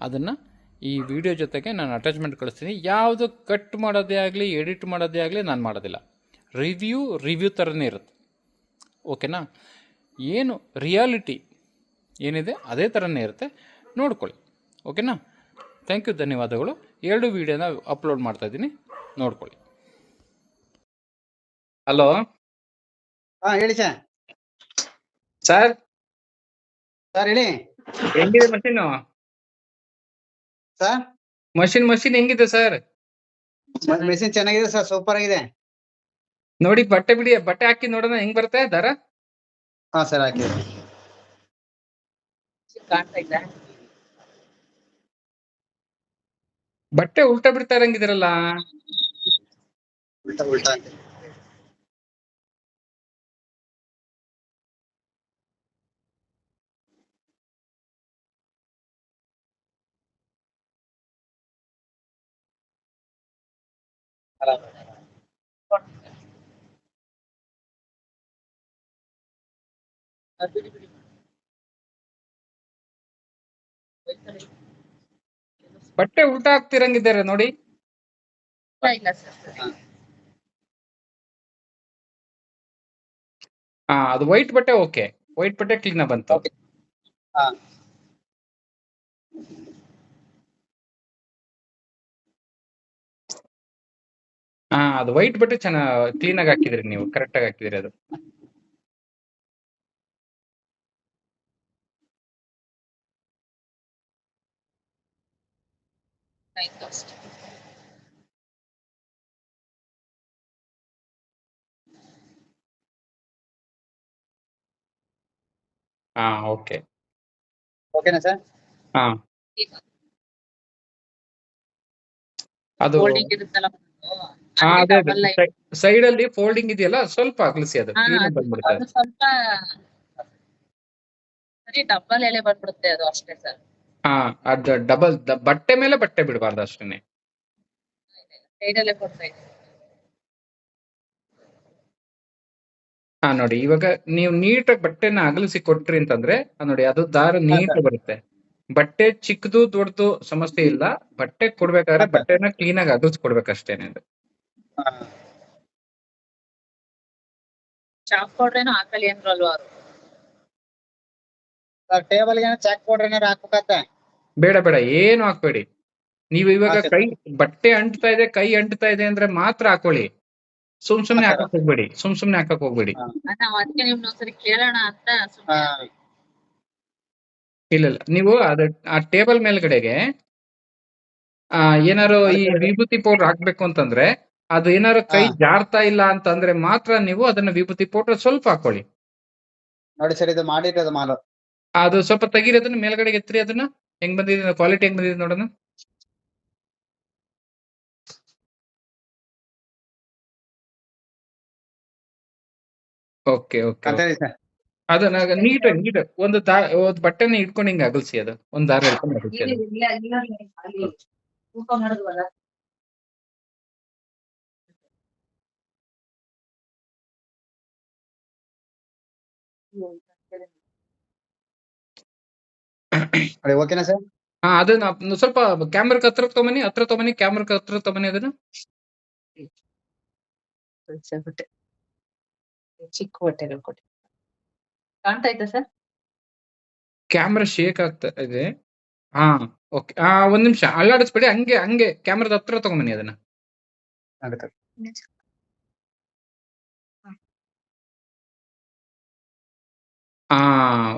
ಅದನ್ನು ಈ ವಿಡಿಯೋ ಜೊತೆಗೆ ನಾನು ಅಟ್ಯಾಚ್ಮೆಂಟ್ ಕಳಿಸ್ತೀನಿ. ಯಾವುದು ಕಟ್ ಮಾಡೋದೇ ಆಗಲಿ ಎಡಿಟ್ ಮಾಡೋದೇ ಆಗಲಿ ನಾನು ಮಾಡೋದಿಲ್ಲ, ರಿವ್ಯೂ ಥರನೇ ಇರುತ್ತೆ. ಓಕೆನಾ? ಏನು ರಿಯಾಲಿಟಿ ಏನಿದೆ ಅದೇ ಥರನೇ ಇರುತ್ತೆ, ನೋಡ್ಕೊಳ್ಳಿ. ಓಕೆನಾ? ಥ್ಯಾಂಕ್ ಯು, ಧನ್ಯವಾದಗಳು. 2 ವಿಡಿಯೋನ ಅಪ್ಲೋಡ್ ಮಾಡ್ತಾಯಿದ್ದೀನಿ, ನೋಡ್ಕೊಳ್ಳಿ. ಹಲೋ ಹೇಳಿ ಸರ್. ಸರ್ ಹೇಳಿ. ಹೆಂಗಿದೆ ಮಷೀನು? ಸರ್ ಮಷೀನ್ ಹೆಂಗಿದೆ ಸರ್? ಮೆಷಿನ್ ಚೆನ್ನಾಗಿದೆ ಸರ್, ಸೂಪರ್ ಆಗಿದೆ. ನೋಡಿ ಬಟ್ಟೆ ಹಾಕಿ ನೋಡೋಣ ಹೆಂಗ್ ಬರುತ್ತೆ ದಾರ. ಹಾ ಸರ್, ಹಾಕಿ. ಬಟ್ಟೆ ಉಲ್ಟಾ ಬಿಡ್ತಾ ಇರಂಗಿದಿರಲ್ಲ. ಉಲ್ಟಾ ಅಂತ. ಬಟ್ಟೆ ಉಲ್ಟಾ ಹಾಕ್ತಿರಂಗಿದ್ದಾರೆ ನೋಡಿ. ಅದು ವೈಟ್ ಬಟ್ಟೆ. ಓಕೆ, ವೈಟ್ ಬಟ್ಟೆ ಕ್ಲೀನ್ ಬಂತು. ಅದು ವೈಟ್ ಬಟ್ಟೆ ಚೆನ್ನಾಗಿ ಕ್ಲೀನ್ ಆಗಿ ಹಾಕಿದ್ರಿ ನೀವು, ಕರೆಕ್ಟ್ ಆಗಿ ಹಾಕಿದ್ರಿ ಅದು. ಓಕೆ. ಓಕೆನಾ ಸರ್? ಅದು ಸೈಡ್ ಅಲ್ಲಿ ಫೋಲ್ಡಿಂಗ್ ಇದೆಯಲ್ಲ, ಸ್ವಲ್ಪ ಅಗಲಿಸಿ, ಅದು ಕ್ಲೀನ್ ಬಂದ್ಬಿಡುತ್ತೆ. ಅದು ಸ್ವಲ್ಪ ಸರಿ ಡಬಲ್ ಎಳೆ ಬಂದ್ಬಿಡುತ್ತೆ, ಅದು ಅಷ್ಟೇ ಸರ್. ಅದು ಡಬಲ್ ಬಟ್ಟೆ ಮೇಲೆ ಬಟ್ಟೆ ಬಿಡಬಾರ್ದು ಅಷ್ಟೇನೆ. ಸೈಡಲ್ಲೇ ಕೊಡ್ತಾ ಇದೆ. ನೋಡಿ, ಇವಾಗ ನೀವು ನೀಟಾಗಿ ಬಟ್ಟೆನ ಅಗಲಿಸಿ ಕೊಟ್ರಿ ಅಂತಂದ್ರೆ ನೋಡಿ ಅದು ದಾರ ನೀಟಾಗಿ ಬರುತ್ತೆ. ಬಟ್ಟೆ ಚಿಕ್ಕದು ದೊಡ್ಡದು ಸಮಸ್ಯೆ ಇಲ್ಲ, ಬಟ್ಟೆ ಕೊಡ್ಬೇಕಾದ್ರೆ ಬಟ್ಟೆನ ಕ್ಲೀನ್ ಆಗಿ ಅಗಲಿಸಿ ಕೊಡ್ಬೇಕಷ್ಟೇನೆ. ಅದು ಚಾಕ್ ಪೌಡ್ರೇನು ಹಾಕಲಿ ಅಂದ್ರಲ್ವಾ ಅವರು? ಟೇಬಲ್ ಗೆ ಚಾಕ್ ಪೌಡರ್ ಏನಾರು ಹಾಕ್ಬೇಕತ್ತೆ? ಬೇಡ, ಏನು ಹಾಕ್ಬೇಡಿ. ನೀವು ಇವಾಗ ಬಟ್ಟೆ ಅಂಟ್ತಾ ಇದೆ, ಕೈ ಅಂಟ್ತಾ ಇದೆ ಅಂದ್ರೆ ಮಾತ್ರ ಹಾಕೊಳ್ಳಿ. ಸುಮ್ನೆ ಹಾಕಕ್ ಹೋಗ್ಬೇಡಿ, ಸುಮ್ನೆ ಹಾಕಕ್ ಹೋಗ್ಬೇಡಿ. ನಾವು ಅದಕ್ಕೆ ನಿಮ್ನೊಂದ್ಸರಿ ಕೇಳೋಣ ಅಂತ ಸುಮ್ಮನೆ. ಇಲ್ಲ, ನೀವು ಆ ಟೇಬಲ್ ಮೇಲ್ಗಡೆಗೆ ಏನಾರು ಈ ವಿಭೂತಿ ಪೌಡರ್ ಹಾಕ್ಬೇಕು ಅಂತಂದ್ರೆ, ಅದು ಏನಾರು ಕೈ ಜಾರ್ತಾ ಇಲ್ಲ ಅಂತಂದ್ರೆ ಮಾತ್ರ ನೀವು ಅದನ್ನ ವಿಭೂತಿ ಪೌಡರ್ ಸ್ವಲ್ಪ ಹಾಕೊಳ್ಳಿ. ನೋಡಿ ಸರ್, ಇದು ಮಾಡಿರೋದು ಮಾಲು. ಅದು ಸ್ವಲ್ಪ ತೆಗೀರಿ, ಅದನ್ನ ಮೇಲ್ಗಡೆಗೆ ಎತ್ರಿ. ಅದನ್ನ ಹೆಂಗ್ ಬಂದಿದೆ ಕ್ವಾಲಿಟಿ, ಹೆಂಗ್ ಬಂದಿದೆ ನೋಡೋಣ. ಓಕೆ ಓಕೆ ಅಂತ ಹೇಳಿ ಸರ್. ಅದನ್ನ ನೀಟ್ ಒಂದು ಒಂದು ಬಟ್ಟೆನ ಇಟ್ಕೊಂಡು ಹಿಂಗೆ ಅಗಲ್ಸಿ ಅದು ಒಂದ್ ದಾರ ಇಟ್ಕೊಂಡು ಅಗಲ್ಸಿ ಅದು ಊಟ ಮಾಡಿದ್ವಲ್ಲ ನೋಡಿ ಓಕೆನಾ ಸರ್? ಹಾ ಅದನ್ನ ಸ್ವಲ್ಪ ಕ್ಯಾಮ್ರಾಕ್ ಹತ್ರ ತಗೊಂಬನ್ನಿ ಕ್ಯಾಮ್ರಾಕ್ ಹತ್ರ ತಗೊಂಬನ್ನಿ ಅದನ್ನ. ಬಟ್ಟೆ ಚಿಕ್ಕ ಬಟ್ಟೆಗಳು ಕೊಡಿ. ಕಾಣ್ತಾ ಐತಾ ಸರ್? ಕ್ಯಾಮ್ರಾ ಶೇಕ್ ಆಗ್ತಾ ಇದೆ. ಹಾ ಓಕೆ ಒಂದ್ ನಿಮಿಷ ಅಲ್ಲಾಡಿಸ್ಬೇಡಿ, ಹಂಗೆ ಕ್ಯಾಮ್ರಾದ ಹತ್ರ ತಗೊಂಬನ್ನಿ ಅದನ್ನ. ಅದಕ್ಕೆ ಹಾ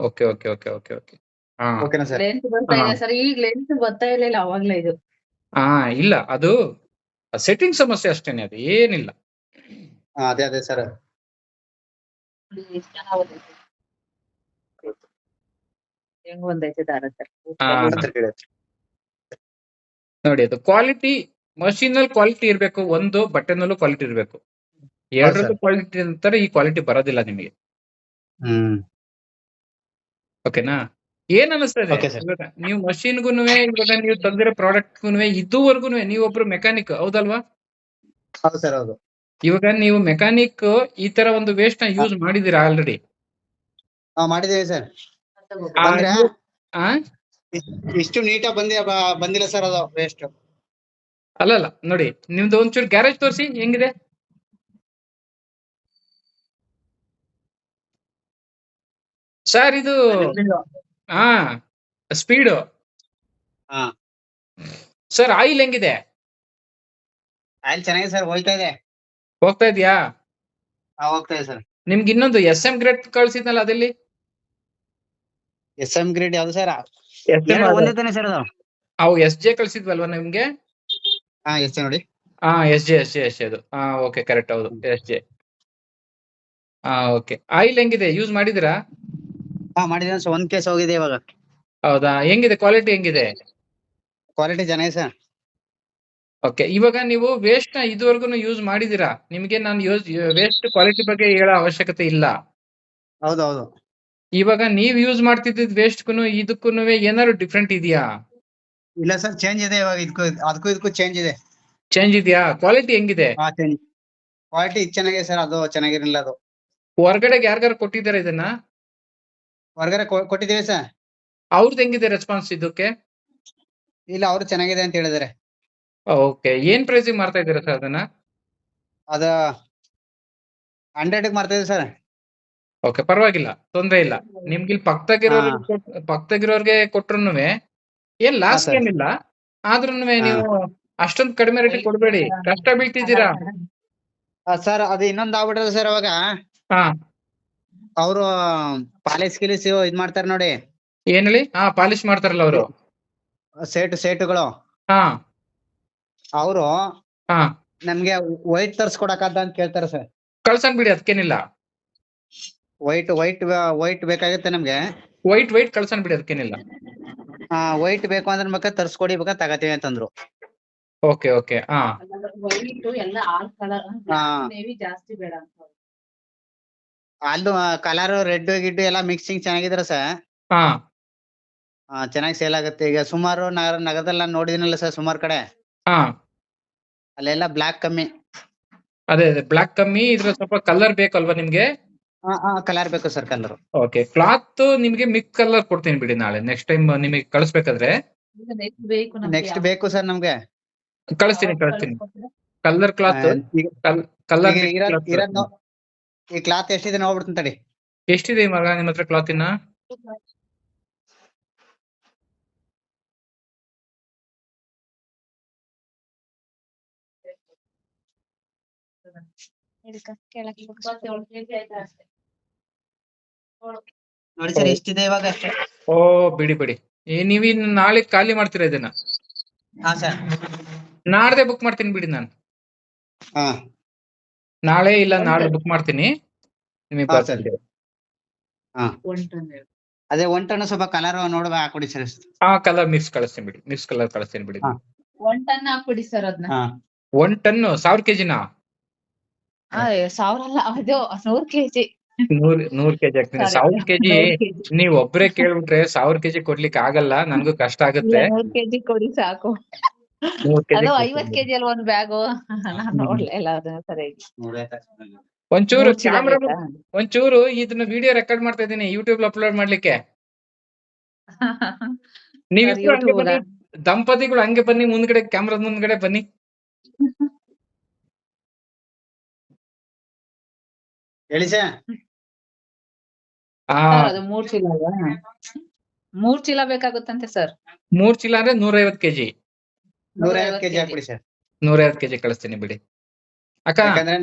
okay okay okay okay okay ಹಾ ಓಕೆನಾ ಸರ್? ಲೆಂತ್ ಬರ್ತಾ ಇದೆ ಸರ್. ಈಗ ಲೆಂತ್ ಬರ್ತಾ ಇಲ್ಲ ಅವಾಗ್ಲೇ ಇದು. ಹಾ ಇಲ್ಲ ಅದು ಸೆಟ್ಟಿಂಗ್ ಸಮಸ್ಯೆ ಅಷ್ಟೇನೆ, ಅದು ಏನಿಲ್ಲ. ಅದೇ ಅದೇ ಸರ್. ಹೆಂಗ್ ಬಂದೈತೆ ದಾರ ಸರ್? ನೋಡಿ ಅದು ಕ್ವಾಲಿಟಿ ಮಷೀನ್ ಅಲ್ಲಿ ಕ್ವಾಲಿಟಿ ಇರ್ಬೇಕು, ಒಂದು ಬಟ್ಟೆನಲ್ಲೂ ಕ್ವಾಲಿಟಿ ಇರ್ಬೇಕು. ಎರಡರಲ್ಲೂ ಕ್ವಾಲಿಟಿ ಅಂತಾರೆ, ಈ ಕ್ವಾಲಿಟಿ ಬರೋದಿಲ್ಲ ನಿಮಗೆ. ಓಕೆನಾ? ಏನ್ ಅನಿಸ್ತದೆ Okay, sir. ಇವಾಗ ನೀವು ಮಷೀನ್ಗುನುವೆ ಇವಾಗ ನೀವು ತಂದಿರೋ ಪ್ರಾಡಕ್ಟ್ಗುನುವೆ ಇದುವರೆಗೂ ನೀವೊಬ್ರು ಮೆಕ್ಯಾನಿಕ್ ಹೌದಲ್ವಾ? ಹೌದು ಸರ್, ಹೌದು. ಇವಾಗ ನೀವು ಮೆಕ್ಯಾನಿಕ್ ಈ ತರ ಒಂದು ವೇಸ್ಟ್ ನ ಯೂಸ್ ಮಾಡಿದೀರಾ ಆಲ್ರೆಡಿ? ಮಾಡಿದ್ದೇವೆ ಸರ್. ಅಂದ್ರೆ ಇಷ್ಟು ನೀಟಾಗಿ ಬಂದಿಲ್ಲ ಸರ್, ಅದು ವೇಸ್ಟ್. ಅಲ್ಲಲ್ಲ ನೋಡಿ, ನಿಮ್ದು ಒಂಚೂರು ಗ್ಯಾರೇಜ್ ತೋರಿಸಿ ಹೆಂಗಿದೆ. ಸರ್ ಇದು ಹಾ ಸ್ಪೀಡು ಹಾ ಸರ್, ಆಯಿಲ್ ಹೆಂಗಿದೆ? ಆಯಿಲ್ ಚೆನ್ನಾಗಿದೆ ಸರ್, ಹೋಗ್ತಾ ಇದೆಯಾ? ಹೋಗ್ತಾ ಇದೆ ಸರ್. ನಿಮ್ಗೆ ಇನ್ನೊಂದು SM ಗ್ರೇಡ್ ಕಳ್ಸಿದ್ನಲ್ಲ, ಅದಲ್ಲಿ SM ಗ್ರೇಡ್ ಯಾವ್ದು ಸರ್? SM ಒಂದೇ ತಾನೆ ಸರ್ ಅದು? ಅವು SJ ಕಳ್ಸಿದ್ವಲ್ವಾ ನಿಮ್ಗೆ? SJ ನೋಡಿ. SJ ಅದು ಓಕೆ ಕರೆಕ್ಟ್, ಹೌದು SJ. ಓಕೆ, ಆಯಿಲ್ ಹೆಂಗಿದೆ? ಯೂಸ್ ಮಾಡಿದಿರಾ? ಮಾಡಿದ್ದೇನೆ ಸರ್, 1 ಕೇಸ್ ಹೋಗಿದೆ ಇವಾಗ. ಹೌದಾ? ಹೆಂಗಿದೆ ಕ್ವಾಲಿಟಿ? ಹೆಂಗಿದೆ ಕ್ವಾಲಿಟಿ ಚೆನ್ನಾಗಿದೆ ಸರ್. ಓಕೆ, ಇವಾಗ ನೀವು ವೇಸ್ಟ್ ನ ಇದುವರೆಗೂ ಯೂಸ್ ಮಾಡಿದಿರಾ, ನಿಮ್ಗೆ ನಾನು ವೇಸ್ಟ್ ಕ್ವಾಲಿಟಿ ಬಗ್ಗೆ ಹೇಳೋ ಅವಶ್ಯಕತೆ ಇಲ್ಲ. ಹೌದೌದು. ಇವಾಗ ನೀವ್ ಯೂಸ್ ಮಾಡ್ತಿದ್ದ ವೇಸ್ಟ್ಗೂ ಇದಕ್ಕೂ ಏನಾದ್ರು ಡಿಫ್ರೆಂಟ್ ಇದೆಯಾ? ಇಲ್ಲ ಸರ್, ಚೇಂಜ್ ಇದೆ ಇವಾಗ. ಇದಕ್ಕೂ ಚೇಂಜ್ ಇದೆ. ಚೇಂಜ್ ಇದೆಯಾ? ಕ್ವಾಲಿಟಿ ಹೆಂಗಿದೆ? ಕ್ವಾಲಿಟಿ ಚೆನ್ನಾಗಿದೆ ಸರ್, ಅದು ಚೆನ್ನಾಗಿರಲಿಲ್ಲ. ಅದು ಹೊರಗಡೆಗೆ ಯಾರಿಗಾರು ಕೊಟ್ಟಿದ್ದಾರೆ ಇದನ್ನ? ಹೊರಗಡೆ ಕೊಟ್ಟಿದ್ದೀವಿ ಸರ್. ಅವ್ರದ್ದು ಹೆಂಗಿದೆ ರೆಸ್ಪಾನ್ಸ್ ಇದಕ್ಕೆ? ಇಲ್ಲ, ಅವ್ರು ಚೆನ್ನಾಗಿದೆ ಅಂತ ಹೇಳಿದಾರೆ. ಓಕೆ, ಏನ್ ಪ್ರೈಸಿಗೆ ಮಾರ್ತಾ ಇದ್ದೀರಾ ಸರ್ ಅದನ್ನ? ಅದ 100 ಮಾಡ್ತಾ ಇದೆ ಸರ್. ಓಕೆ, ಪರವಾಗಿಲ್ಲ, ತೊಂದ್ರೆ ಇಲ್ಲ. ನಿಮ್ಗೆ ಇಲ್ಲಿ ಪಕ್ಕದಾಗಿರೋರ್ಗೆ ಕೊಟ್ರು ಏನ್ ಲಾಸ್ sir. ಏನಿಲ್ಲ. ಆದ್ರೂ ನೀವು ಅಷ್ಟೊಂದು ಕಡಿಮೆ ರೇಟ್ ಕೊಡ್ಬೇಡಿ, ಕಷ್ಟ ಬೀಳ್ತಿದ್ದೀರಾ. ಸರ್, ಅದು ಇನ್ನೊಂದು ಆಗ್ಬಿಟ್ರೆ ಸರ್ ಅವಾಗ ಅವರು ಪಾಲಿಶ್ ಗಿಲಿಶ್ ಇದ್ ಮಾಡ್ತಾರೆ ನೋಡಿ. ಏನ್ ಹೇಳಿ? ಪಾಲಿಶ್ ಮಾಡ್ತಾರಲ್ಲ ಅವರು, ಸೇಟುಗಳು. ಅವರು ನಮ್ಗೆ ವೈಟ್ ತರ್ಸ್ಕೊಡಕದ್ದ ಅಂತ ಕೇಳ್ತಾರೆ ಸರ್. ಕಳ್ಸನ್ ಬಿಡಿ, ಅದಕ್ಕೇನಿಲ್ಲ. ವೈಟ್ ಬೇಕಾಗುತ್ತೆ ನಮ್ಗೆ. ವೈಟ್ ಕಳ್ಸನ್ ಬಿಡಿ, ಅದಕ್ಕೇನಿಲ್ಲ. ವೈಟ್ ಬೇಕು ಅಂದ್ರೆ ಬೇಕಾದ್ರೆ ತರ್ಸ್ಕೊಡಿ, ಬೇಕಾದ್ರೆ ತಗತೀವಿ ಅಂತಂದ್ರು. ಓಕೆ ಓಕೆ ವೈಟ್ ಎಲ್ಲ ಆಲ್ ಕಲರ್ ಜಾಸ್ತಿ ಬೇಡ ಅಂತ. ಅಲ್ಲೂ ಕಲರ್ ರೆಡ್ ಗಿಡ್ ಎಲ್ಲ ಮಿಕ್ಸಿಂಗ್ ಚೆನ್ನಾಗಿದ್ರ ಸರ್. ಚೆನ್ನಾಗಿ ಸೇಲ್ ಆಗುತ್ತೆ. ಈಗ ಸುಮಾರು ನಗರದಲ್ಲಿ ನಾನು ನೋಡಿದಿನಲ್ಲ ಸರ್, ಸುಮಾರು ಕಡೆ ಅಲ್ಲೆಲ್ಲ ಬ್ಲಾಕ್ ಕಮ್ಮಿ. ಅದೇ ಬ್ಲಾಕ್ ಕಮ್ಮಿ ಇದ್ರ ಸ್ವಲ್ಪ ಕಲರ್ ಬೇಕಲ್ವಾ ನಿಮ್ಗೆ? ಕಲರ್ ಬೇಕು ಸರ್, ಕಲರ್. ಓಕೆ, ಕ್ಲಾತ್ ನಿಮ್ಗೆ ಮಿಕ್ಸ್ ಕಲರ್ ಕೊಡ್ತೀನಿ ಬಿಡಿ, ನಾಳೆ ನೆಕ್ಸ್ಟ್ ಟೈಮ್ ನಿಮಗೆ ಕಳಿಸ್ಬೇಕಾದ್ರೆ. ನೆಕ್ಸ್ಟ್ ಬೇಕು ಸರ್ ನಮ್ಗೆ. ಕಳಿಸ್ತೀನಿ. ಕಲರ್ ಕ್ಲಾತ್ ಈ ಕ್ಲಾತ್ ಎಷ್ಟಿದೆ ನೋಡ್ಬಿಡ್ತೀನಿ ತಡಿ. ಎಷ್ಟಿದೆ ಮಗ ನಿಮ್ಮ ಹತ್ರ ಕ್ಲಾತ್? ಇನ್ನ ನೋಡಿ ಸರ್, ಎಷ್ಟಿದೆ ಇವಾಗ ಅಷ್ಟೇ. ಬಿಡಿ. ನೀವಿನ್ ನಾಳೆ ಖಾಲಿ ಮಾಡ್ತೀರಾ ಇದನ್ನ? ಸರ್, ನಾಡ್ದೆ ಬುಕ್ ಮಾಡ್ತೀನಿ ಬಿಡಿ ನಾನು. ನಾಳೆ ಇಲ್ಲ ನಾಳೆ ಬುಕ್ ಮಾಡ್ತೀನಿ ನಿಮಗೆ. ಅದೇ 1 ಟನ್ ಸ್ವಲ್ಪ ಕಲರ್ ನೋಡುವ ಹಾಕೊಡಿ ಸರ್. ಕಲರ್ ಮಿಕ್ಸ್ ಕಳಿಸ್ತೀನಿ ಬಿಡಿ, ಮಿಕ್ಸ್ ಕಲರ್ ಕಳಿಸ್ತೀನಿ ಬಿಡಿ. 1 ಟನ್ ಹಾಕೊಡಿ ಸರ್ ಅದನ್ನ. 1 ಟನ್ 1000 kg ನಾ? 1000 ಅಲ್ಲ, ಅದು 100 kg. 100 ಕೆಜಿ ಹಾಕ್ತೀನಿ. ಸಾರಿ 1000 ಕೆಜಿ 100 ಕೆಜಿ. ನೀವ್ ಒಬ್ರೇ ಕೇಳ್ಬಿಟ್ರೆ 1000 ಕೆಜಿ ಕೊಡ್ಲಿಕ್ಕೆ ಆಗಲ್ಲ, ನನ್ಗೂ ಕಷ್ಟ ಇಲ್ಲ ಆಗುತ್ತೆ. 100 ಕೆಜಿ ಕೊಡಿ ಸಾಕು. 100 ಕೆಜಿ ಅದು 50 ಕೆಜಿ ಅಲ್ವಾ ಒಂದ್ ಬ್ಯಾಗು. ನಾನ್ ನೋಡ್ಲೇ ಇಲ್ಲ ಅದನ್ನ ಸರಿಯಾಗಿ. ಒಂಚೂರು 3 ಚೀಲ ಕ್ಯಾಮ್ರಾ ಬೇಕಾ? ಒಂಚೂರು ಇದನ್ನ ವಿಡಿಯೋ ರೆಕಾರ್ಡ್ ಮಾಡ್ತಾ ಇದೀನಿ, ಯೂಟ್ಯೂಬ್ ಅಪ್ಲೋಡ್ ಮಾಡ್ಲಿಕ್ಕೆ. ನೀವಿಬ್ರು ಹಂಗೆ ಯೂಟ್ಯೂಬ್ಗ? ಬನ್ನಿ, ದಂಪತಿಗಳು ಹಂಗೆ ಬನ್ನಿ, ಮುಂದ್ಗಡೆ ಕ್ಯಾಮ್ರಾದ ಮುಂದ್ಗಡೆ ಬನ್ನಿ. ಹೇಳಿ ಸರ್. ಆ ಸರ್ ಅದು 3 ಚೀಲ ಅಲ್ವಾ? 3 ಚೀಲ ಬೇಕಾಗುತ್ತಂತೆ ಸರ್. 3 ಚೀಲ ಅಂದ್ರೆ 150 ಕೆಜಿ. 150 ಕೆಜಿ ಹಾಕ್ಬಿಡಿ ಸರ್. 150 ಕೆಜಿ ಕಳಿಸ್ತೀನಿ ಬಿಡಿ ಅಕ್ಕ. ಯಾಕಂದ್ರೆ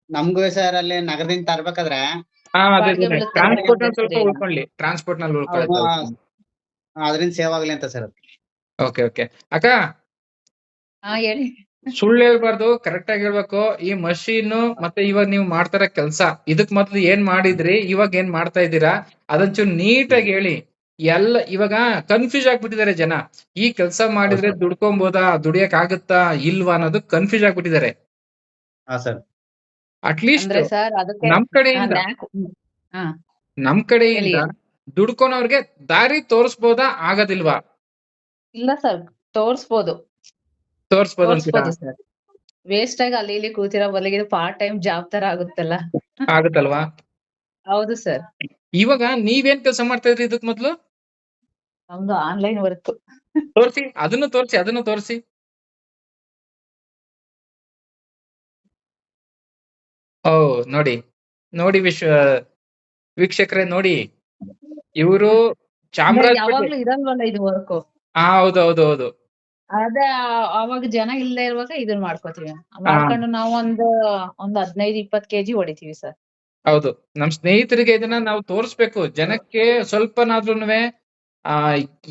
ನಮ್ಗೂ ಸರ್ ಅಲ್ಲಿ ನಗರದಿಂದ ತರ್ಬೇಕಾದ್ರೆ ಬಾಡಿಗೆ ಬೀಳುತ್ತೆ ಟ್ರಾನ್ಸ್ಪೋರ್ಟ್ ನಲ್ಲಿ ಸರಿ ಸ್ವಲ್ಪ ಇಲ್ಲ. ಉಳ್ಕೊಳ್ಳಿ, ಟ್ರಾನ್ಸ್ಪೋರ್ಟ್ ನಲ್ಲಿ ಹೌದು. ಉಳ್ಕೊಳ್ಳಿ. ಅದರಿಂದ ಸೇವ್ ಆಗ್ಲಿ ಅಂತ ಸರ್. ಓಕೆ ಓಕೆ ಅಕ್ಕ, ಹಾ ಹೇಳಿ. ಸುಳ್ಳು ಹೇಳ್ಬಾರ್ದು, ಕರೆಕ್ಟ್ ಆಗಿ ಹೇಳ್ಬೇಕು. ಈ ಮಷೀನ್ ಮತ್ತೆ ಇವಾಗ ನೀವು ಮಾಡ್ತಾರ ಕೆಲ್ಸ, ಇದಕ್ ಮೊದ್ಲು ಏನ್ ಮಾಡಿದ್ರಿ, ಇವಾಗ ಏನ್ ಮಾಡ್ತಾ ಇದ್ದೀರಾ, ಅದೊಂಚೂರು ನೀಟಾಗಿ ಹೇಳಿ. ಇವಾಗ ಕನ್ಫ್ಯೂಸ್ ಆಗ್ಬಿಟ್ಟಿದ್ದಾರೆ ಜನ. ಈ ಕೆಲಸ ಮಾಡಿದ್ರೆ ದುಡ್ಕೊಂಬೋದಾ, ದುಡಿಯಕ್ ಆಗುತ್ತಾ ಇಲ್ವಾ ಅನ್ನೋದು ಕನ್ಫ್ಯೂಸ್ ಆಗ್ಬಿಟ್ಟಿದ್ದಾರೆ. ಹಾ ಸರ್. ಅಟ್ಲೀಸ್ಟ್ ಅಂದ್ರೆ ಸರ್ ಅದಕ್ಕೆ ನಮ್ ಕಡೆಯಿಂದ ಹಾ ನಮ್ ಕಡೆಯಿಂದ ಹೇಳಿ. ದುಡ್ಕೊನವ್ರಿಗೆ ದಾರಿ ತೋರಿಸ್ಬೋದಾ, ಆಗೋದಿಲ್ವಾ? ಇಲ್ಲ ಸರ್ ತೋರ್ಸ್ಬೋದು ಅಂತೀರಾ? ಸರ್. ವೇಸ್ಟ್ ಆಗಿ ಅಲ್ಲಿ ಇಲ್ಲಿ ಕೂತಿರೋ ಬದಲಿಗೆ ಪಾರ್ಟ್ ಟೈಮ್ ಜಾಬ್ ತರ ಆಗುತ್ತಲ್ಲ. ಆಗುತ್ತಲ್ವಾ? ಹೌದು ಸರ್. ಇವಾಗ ನೀವೇನ್ ಕೆಲಸ ಮಾಡ್ತಾ ಇದ್ರಿ ಇದಕ್ ಮೊದ್ಲು? ನಮ್ದು ಆನ್ಲೈನ್ ವರ್ಕ್. ತೋರ್ಸಿ, ಅದನ್ನು ತೋರಿಸಿ. ಓ ನೋಡಿ ವೀಕ್ಷಕರೇ ನೋಡಿ, ಇವರು ಚಾಮರಾಜಪೇಟೆ. ಯಾವಾಗ್ಲೂ ಇರಲ್ವಲ್ಲ ಇದು ವರ್ಕ್. ಹೌದು. ಅದೇ ಅವಾಗ ಜನ ಇಲ್ಲದೆ ಇರುವಾಗ ಇದನ್ನ ಮಾಡ್ಕೋತೀವಿ. ಮಾಡ್ಕೊಂಡು ನಾವು ಒಂದು 15-20 ಕೆಜಿ ಹೊಡಿತೀವಿ ಸರ್. ಹೌದು, ನಮ್ ಸ್ನೇಹಿತರಿಗೆ ಇದನ್ನ ನಾವು ತೋರಿಸ್ಬೇಕು. ಜನಕ್ಕೆ ಸ್ವಲ್ಪನಾದ್ರೂನುವೆ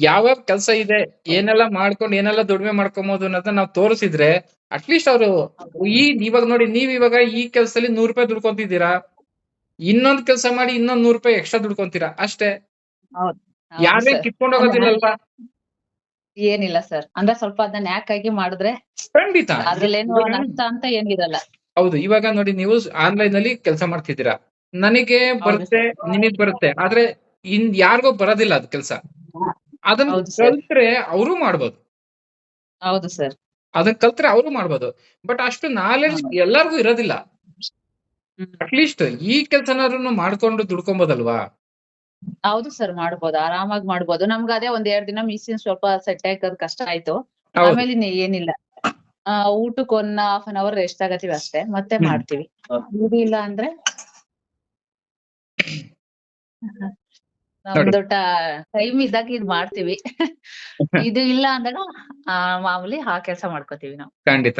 ಯಾವ್ಯಾವ ಕೆಲಸ ಇದೆ, ಏನೆಲ್ಲ ಮಾಡ್ಕೊಂಡು ಏನೆಲ್ಲ ದುಡಿಮೆ ಮಾಡ್ಕೊಬಹುದು ಅನ್ನೋದನ್ನ ನಾವು ತೋರಿಸಿದ್ರೆ ಅಟ್ಲೀಸ್ಟ್ ಅವರು ಇವಾಗ ನೋಡಿ, ನೀವ್ ಇವಾಗ ಈ ಕೆಲ್ಸದಲ್ಲಿ 100 ರೂಪಾಯಿ ದುಡ್ಕೊಂತಿದ್ದೀರಾ, ಇನ್ನೊಂದ್ ಕೆಲಸ ಮಾಡಿ ಇನ್ನೊಂದ್ 100 ರೂಪಾಯಿ ಎಕ್ಸ್ಟ್ರಾ ದುಡ್ಕೊಂತೀರಾ ಅಷ್ಟೇ. ಹೌದು ಯಾರೇ ಸರ್. ಕಿತ್ಕೊಂಡು ಹೋಗೋದಿಲ್ಲಲ್ವಾ? ಏನಿಲ್ಲ ಸರ್, ಅಂದ್ರೆ ಸ್ವಲ್ಪ ಅದನ್ನ ನ್ಯಾಕ್ ಆಗಿ ಮಾಡಿದ್ರೆ ಖಂಡಿತ. ಅದ್ರಲ್ಲೇನು ನಷ್ಟ ಅಂತ ಏನಿರಲ್ಲ. ಹೌದು, ಇವಾಗ ನೋಡಿ, ನೀವು ಆನ್ಲೈನ್ ಅಲ್ಲಿ ಕೆಲಸ ಮಾಡ್ತಿದ್ದೀರಾ, ನನಗೆ ಬರುತ್ತೆ, ನಿಮಗ್ ಬರುತ್ತೆ, ಆದ್ರೆ ಯಾರಿಗೋ ಬರೋದಿಲ್ಲ ಅದ್ ಕೆಲ್ಸ. ಅದನ್ನ ಹೌದು ಸರ್. ಕಲ್ತ್ರೆ ಅವರು ಮಾಡ್ಬೋದು. ಹೌದು ಸರ್. ಅದನ್ನ ಕಲ್ತ್ರೆ ಅವರು ಮಾಡ್ಬೋದು. ಬಟ್ ಅಷ್ಟು ನಾಲೆಡ್ಜ್ ಎಲ್ಲರಿಗೂ ಇರೋದಿಲ್ಲ. ಅಟ್ಲೀಸ್ಟ್ ಈ ಕೆಲ್ಸನಾದ್ರು ಮಾಡ್ಕೊಂಡು ದುಡ್ಕೊಬೋದಲ್ವಾ? ಹೌದು ಸರ್, ಮಾಡ್ಬೋದು, ಆರಾಮಾಗಿ ಮಾಡ್ಬೋದು. ನಮ್ಗೆ ಅದೇ 1-2 ದಿನ ಮಿಷಿನ್ ಸ್ವಲ್ಪ ಸೆಟ್ ಹಾಕೋದ್ ಕಷ್ಟ ಆಯ್ತು. ಆಮೇಲೆ ಏನಿಲ್ಲ, ಊಟಕ್ಕೆ 1.5 hour ರೆಸ್ಟ್ ಆಗತ್ತೀವಿ ಅಷ್ಟೇ, ಮತ್ತೆ ಮಾಡ್ತೀವಿ. ಇಲ್ಲ ಅಂದ್ರೆ ನಮ್ದು ಟೈಮ್ ಇದ್ದಾಗ ಇದ್ ಮಾಡ್ತೀವಿ. ಇದು ಇಲ್ಲ ಅಂದಾಗ ಮಾಮೂಲಿ ಆ ಕೆಲಸ ಮಾಡ್ಕೋತೀವಿ ನಾವು. ಖಂಡಿತ.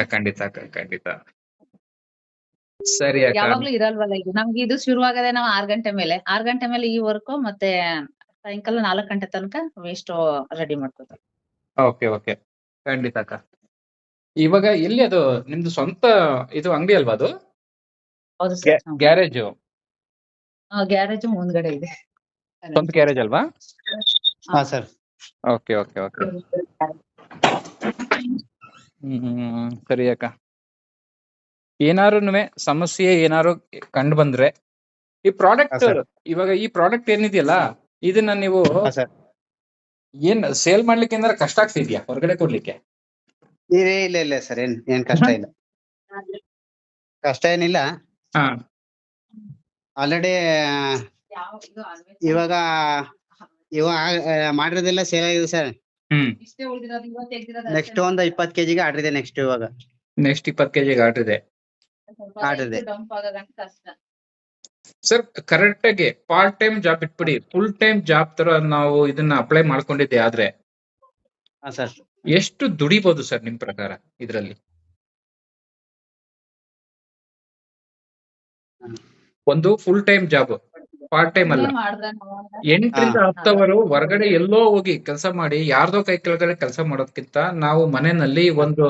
ಸರಿ ಅಕ್ಕ. ಯಾವಾಗ್ಲೂ ಇರಲ್ವಲ್ಲ ಇದು. ನಮ್ಗೆ ಇದು ಶುರು ಆಗದೆ ನಾವು 6 ಗಂಟೆ ಮೇಲೆ. 6 ಗಂಟೆ ಮೇಲೆ ಈ ವರ್ಕ್, ಮತ್ತೆ ಸಾಯಂಕಾಲ 4 ಗಂಟೆ ತನಕ ವೇಸ್ಟ್ ರೆಡಿ ಮಾಡ್ಕೋತೀವಿ. ಓಕೆ ಖಂಡಿತ ಅಕ್ಕ. ಇವಾಗ ಎಲ್ಲಿ ಅದು ನಿಮ್ದು ಸ್ವಂತ ಇದು ಅಂಗಡಿ ಅಲ್ವಾ ಅದು? ಹೌದು ಸರ್. ಗ್ಯಾರೇಜ್ ಗ್ಯಾರೇಜ್ ಮುಂದ್ಗಡೆ ಇದೆ. ಸ್ವಂತ ಗ್ಯಾರೇಜ್ ಅಲ್ವಾ? ಹಾ ಸರ್. ಓಕೆ. ಸರಿ ಅಕ್ಕ. ಏನಾರುನುವೆ ಸಮಸ್ಯೆ ಏನಾರು ಕಂಡು ಬಂದ್ರೆ ಈ ಪ್ರಾಡಕ್ಟ್, ಇವಾಗ ಈ ಪ್ರಾಡಕ್ಟ್ ಏನಿದೆಯಲ್ಲ, ಇದನ್ನ ನೀವು ಏನ್ ಸೇಲ್ ಮಾಡ್ಲಿಕ್ಕೆ ಏನಾರ ಕಷ್ಟ ಆಗ್ತಿದ್ಯಾ ಹೊರಗಡೆ ಕೊಡ್ಲಿಕ್ಕೆ? ಇಲ್ಲ ಸರ್, ಏನ್ ಕಷ್ಟ ಇಲ್ಲ. ಕಷ್ಟ ಏನಿಲ್ಲ. ಆಲ್ರೆಡಿ ಇವಾಗ ಮಾಡಿರೋದೆಲ್ಲ ಸೇಲ್ ಆಗಿದೆ ಸರ್. ನೆಕ್ಸ್ಟ್ ಒಂದು 20 ಕೆಜಿಗೆ ಆರ್ಡರ್ ಇದೆ. ನೆಕ್ಸ್ಟ್ 20 ಕೆಜಿಗೆ ಆರ್ಡರ್ ಇದೆ. ಸರ್, ಕರೆಕ್ಟ್ ಆಗಿ ಪಾರ್ಟ್ ಟೈಮ್ ಜಾಬ್ ಬಿಟ್ಬಿಡಿ, ಫುಲ್ ಟೈಮ್ ಜಾಬ್ ತರ ನಾವು ಇದನ್ನ ಅಪ್ಲೈ ಮಾಡ್ಕೊಂಡಿದ್ದೆ ಆದ್ರೆ ಎಷ್ಟು ದುಡಿಬಹುದು ಸರ್ ನಿಮ್ ಪ್ರಕಾರ ಇದ್ರಲ್ಲಿ? ಒಂದು full time job, part time ಅಲ್ಲ, 8 ರಿಂದ 10 ಅವರು ಹೊರಗಡೆ ಎಲ್ಲೋ ಹೋಗಿ ಕೆಲಸ ಮಾಡಿ ಯಾರ್ದೋ ಕೈ ಕೆಳಗಡೆ ಕೆಲಸ ಮಾಡೋದಕ್ಕಿಂತ ನಾವು ಮನೆಯಲ್ಲಿ ಒಂದು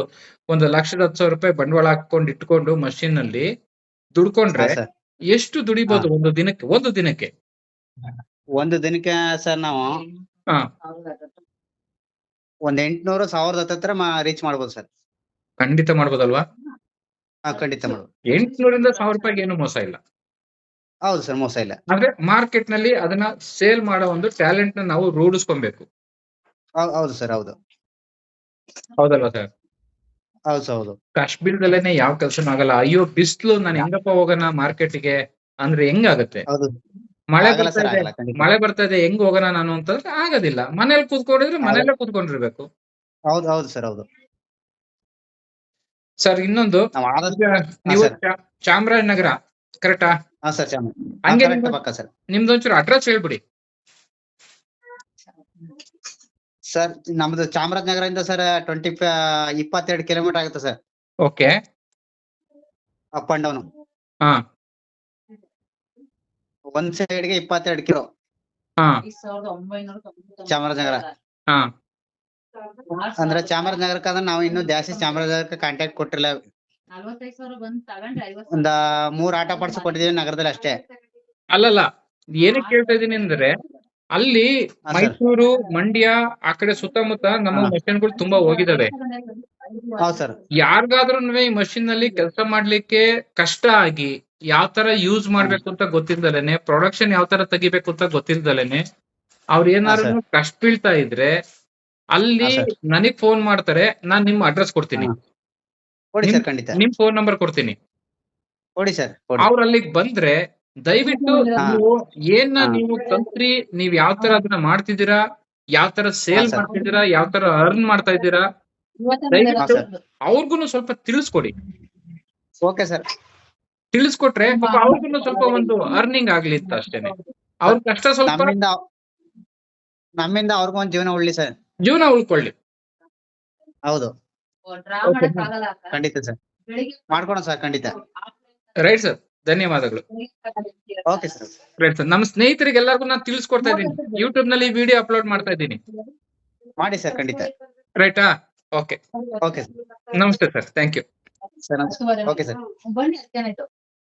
1,10,000 ರೂಪಾಯಿ ಬಂಡವಾಳ ಹಾಕೊಂಡು ಇಟ್ಕೊಂಡು ಮಷೀನ್ ನಲ್ಲಿ ದುಡ್ಕೊಂಡ್ರೆ ಎಷ್ಟು ದುಡಿಬಹುದು ಒಂದು ದಿನಕ್ಕೆ? ಸರ್ ನಾವು 800-1,000 ಹತ್ರ ರೀಚ್ ಮಾಡ್ಬೋದು ಸರ್. ಖಂಡಿತ ಮಾಡ್ಬೋದಲ್ವಾ? ಖಂಡಿತ ಮಾಡ್ಬೋದು. 800 ರಿಂದ 1,000 ರೂಪಾಯಿಗೆ ಏನು ಮೋಸ ಇಲ್ಲ. ಹೌದು ಸರ್, ಮೋಸ ಇಲ್ಲ. ಆದ್ರೆ ಮಾರ್ಕೆಟ್ ನಲ್ಲಿ ಅದನ್ನ ಸೇಲ್ ಮಾಡೋ ಒಂದು ಟ್ಯಾಲೆಂಟ್ ನ ನಾವು ರೂಢಿಸ್ಕೊಬೇಕು. ಹೌದು ಸರ್, ಹೌದು. ಹೌದಲ್ವಾ ಸರ್? ಹೌದು ಸರ್, ಹೌದು. ಕಷ್ಟ ಬೀಳ್ದಲೇನೆ ಯಾವ ಕೆಲ್ಸನೂ ಆಗಲ್ಲ. ಅಯ್ಯೋ ಬಿಸ್ಲು, ನಾನು ಹೆಂಗಪ್ಪ ಹೋಗೋಣ ಮಾರ್ಕೆಟ್ಗೆ ಅಂದ್ರೆ ಹೆಂಗಾಗತ್ತೆ? ಹೌದು, ಮಳೆ ಆಗಲ್ಲ ಬರ್ತಾ ಸರ್, ಇದೆ, ಆಗಲ್ಲ, ಖಂಡಿತ. ಮಳೆ ಬರ್ತಾ ಇದೆ, ಹೆಂಗ್ ಹೋಗೋಣ ನಾನು ಅಂತಂದ್ರೆ ಆಗೋದಿಲ್ಲ. ಮನೇಲಿ ಕೂತ್ಕೊಂಡಿದ್ರೆ ಮನೇಲೆ ಕೂತ್ಕೊಂಡಿರ್ಬೇಕು. ಹೌದು, ಹೌದು ಸರ್, ಹೌದು. ಸರ್ ಇನ್ನೊಂದು, ನಾವ್ ಆದಷ್ಟು ಈಗ ನೀವು ಸರ್. ಚಾಮರಾಜನಗರ ಕರೆಕ್ಟಾ? ಹಾ ಸರ್, ಹಂಗೆ ಕರೆಕ್ಟ್ ಪಕ್ಕ ಸರ್. ನಿಮ್ದೊಂಚೂರು ಅಡ್ರೆಸ್ ಹೇಳ್ಬಿಡಿ. ಸರ್ ನಮ್ದು ಚಾಮರಾಜನಗರದಿಂದ ಸರ್ 22 ಕಿಲೋಮೀಟರ್ ಆಗುತ್ತೆ sir, okay. Up and down. ಹಾ ಒಂದ್ ಸೈಡ್ಗೆ 22 ಕಿಲೋ ಹಾ 1990 ಚಾಮರಾಜನಗರ. ಹಾ ಅಂದ್ರೆ ಚಾಮರಾಜನಗರಕ್ಕೆ ನಾವು ಇನ್ನೂ ಜಾಸ್ತಿ ಚಾಮರಾಜನಗರಕ್ಕೆ ಕಾಂಟ್ಯಾಕ್ಟ್ ಕೊಟ್ಟಿಲ್ಲ. 45,000 ಬಂದ್ ತಗೊಂಡ್ರೆ 50,000 ಒಂದ 3 ಆಟೋ ಪಾರ್ಟ್ಸ್ ಕೊಟ್ಟಿದೀವಿ ನಗರದಲ್ಲಿ ಅಷ್ಟೇ. ಅಲ್ಲಲ್ಲ, ಏನಕ್ಕೆ ಕೇಳ್ತಾ ಇದೀನಿ ಅಂದ್ರೆ, ಅಲ್ಲಿ ಹಾ, ಸರ್. ಮೈಸೂರು, ಮಂಡ್ಯ ಆ ಕಡೆ ಸುತ್ತಮುತ್ತ ನಮ್ಮ ಹಾ. ಮಷಿನ್ಗಳು ತುಂಬಾ ಹೋಗಿದಾವೆ. ಹೌದು ಸರ್, ಯಾರಿಗಾದ್ರೂ ಈ ಮಷಿನ್ ನಲ್ಲಿ ಕೆಲಸ ಮಾಡ್ಲಿಕ್ಕೆ ಕಷ್ಟ ಆಗಿ ಯಾವ ತರ ಯೂಸ್ ಮಾಡ್ಬೇಕು ಅಂತ ಗೊತ್ತಿಲ್ದಲೇನೆ, ಪ್ರೊಡಕ್ಷನ್ ಯಾವ ತರ ತೆಗಿಬೇಕು ಅಂತ ಗೊತ್ತಿಲ್ದಲೇನೆ, ಅವ್ರ ಏನಾದ್ರು ಕಷ್ಟ ಬೀಳ್ತಾ ಇದ್ರೆ ಅಲ್ಲಿ ಹಾ, ಸರ್. ನನಗ್ ಫೋನ್ ಮಾಡ್ತಾರೆ. ನಾನ್ ನಿಮ್ಮ ಅಡ್ರೆಸ್ ಕೊಡ್ತೀನಿ, ಹಾ. ಕೊಡಿ ಸರ್, ಖಂಡಿತ ನಿಮ್ ಫೋನ್ ನಂಬರ್ ಕೊಡ್ತೀನಿ. ಕೊಡಿ ಸರ್, ಕೊಡಿ. ಅವ್ರ ಅಲ್ಲಿಗೆ ಬಂದ್ರೆ ದಯವಿಟ್ಟು ಹಾ. ನೀವು ಹಾ. ನೀವು ತಂತ್ರಿ, ನೀವ್ ಯಾವ ತರ ಅದನ್ನ ಮಾಡ್ತಿದ್ದೀರಾ, ಯಾವ ತರ ಸೇಲ್ ಸರ್. ಮಾಡ್ತಿದ್ದೀರಾ, ಯಾವ ತರ ಅರ್ನ್ ಮಾಡ್ತಾ ಇದ್ದೀರಾ, ದಯವಿಟ್ಟು ಅವ್ರಿಗೂ ಸ್ವಲ್ಪ ತಿಳಿಸ್ಕೊಡಿ. Okay sir. ತಿಳಿಸ್ಕೊಟ್ರೆ ಪಾಪ ಅವ್ರಿಗೂ ಸ್ವಲ್ಪ ಒಂದು ಅರ್ನಿಂಗ್ ಆಗ್ಲಿ ಅಂತ ಅಷ್ಟೇನೆ. ಅವ್ರ ಕಷ್ಟ ಸ್ವಲ್ಪ ನಮ್ಮಿಂದ ಅವ್ರಿಗೂ ಒಂದ್ ಜೀವನ ಉಳ್ಳಿ ಸರ್. ಜೀವನ ಉಳ್ಕೊಳ್ಳಿ. ಹೌದು, ಖಂಡಿತ ಸರ್, ಮಾಡ್ಕೊಡೋಣ ಸರ್, ಖಂಡಿತ. ರೈಟ್ ಸರ್, ಧನ್ಯವಾದಗಳು. Okay sir. ರೈಟ್ ಸರ್, ನಮ್ಮ ಸ್ನೇಹಿತರಿಗೆ ಎಲ್ಲರಿಗೂ ನಾನು ತಿಳಿಸ್ಕೊಡ್ತಾ ಇದ್ದೀನಿ. ಯೂಟ್ಯೂಬ್ ನಲ್ಲಿ ವಿಡಿಯೋ ಅಪ್ಲೋಡ್ ಮಾಡ್ತಾ ಇದ್ದೀನಿ. ಮಾಡಿ ಸರ್, ಖಂಡಿತ. ರೈಟಾ? Okay, okay sir. ನಮಸ್ತೆ sir, thank you sir, okay sir. ಬನ್ನಿ, ಅಷ್ಟೇನಾಯ್ತು.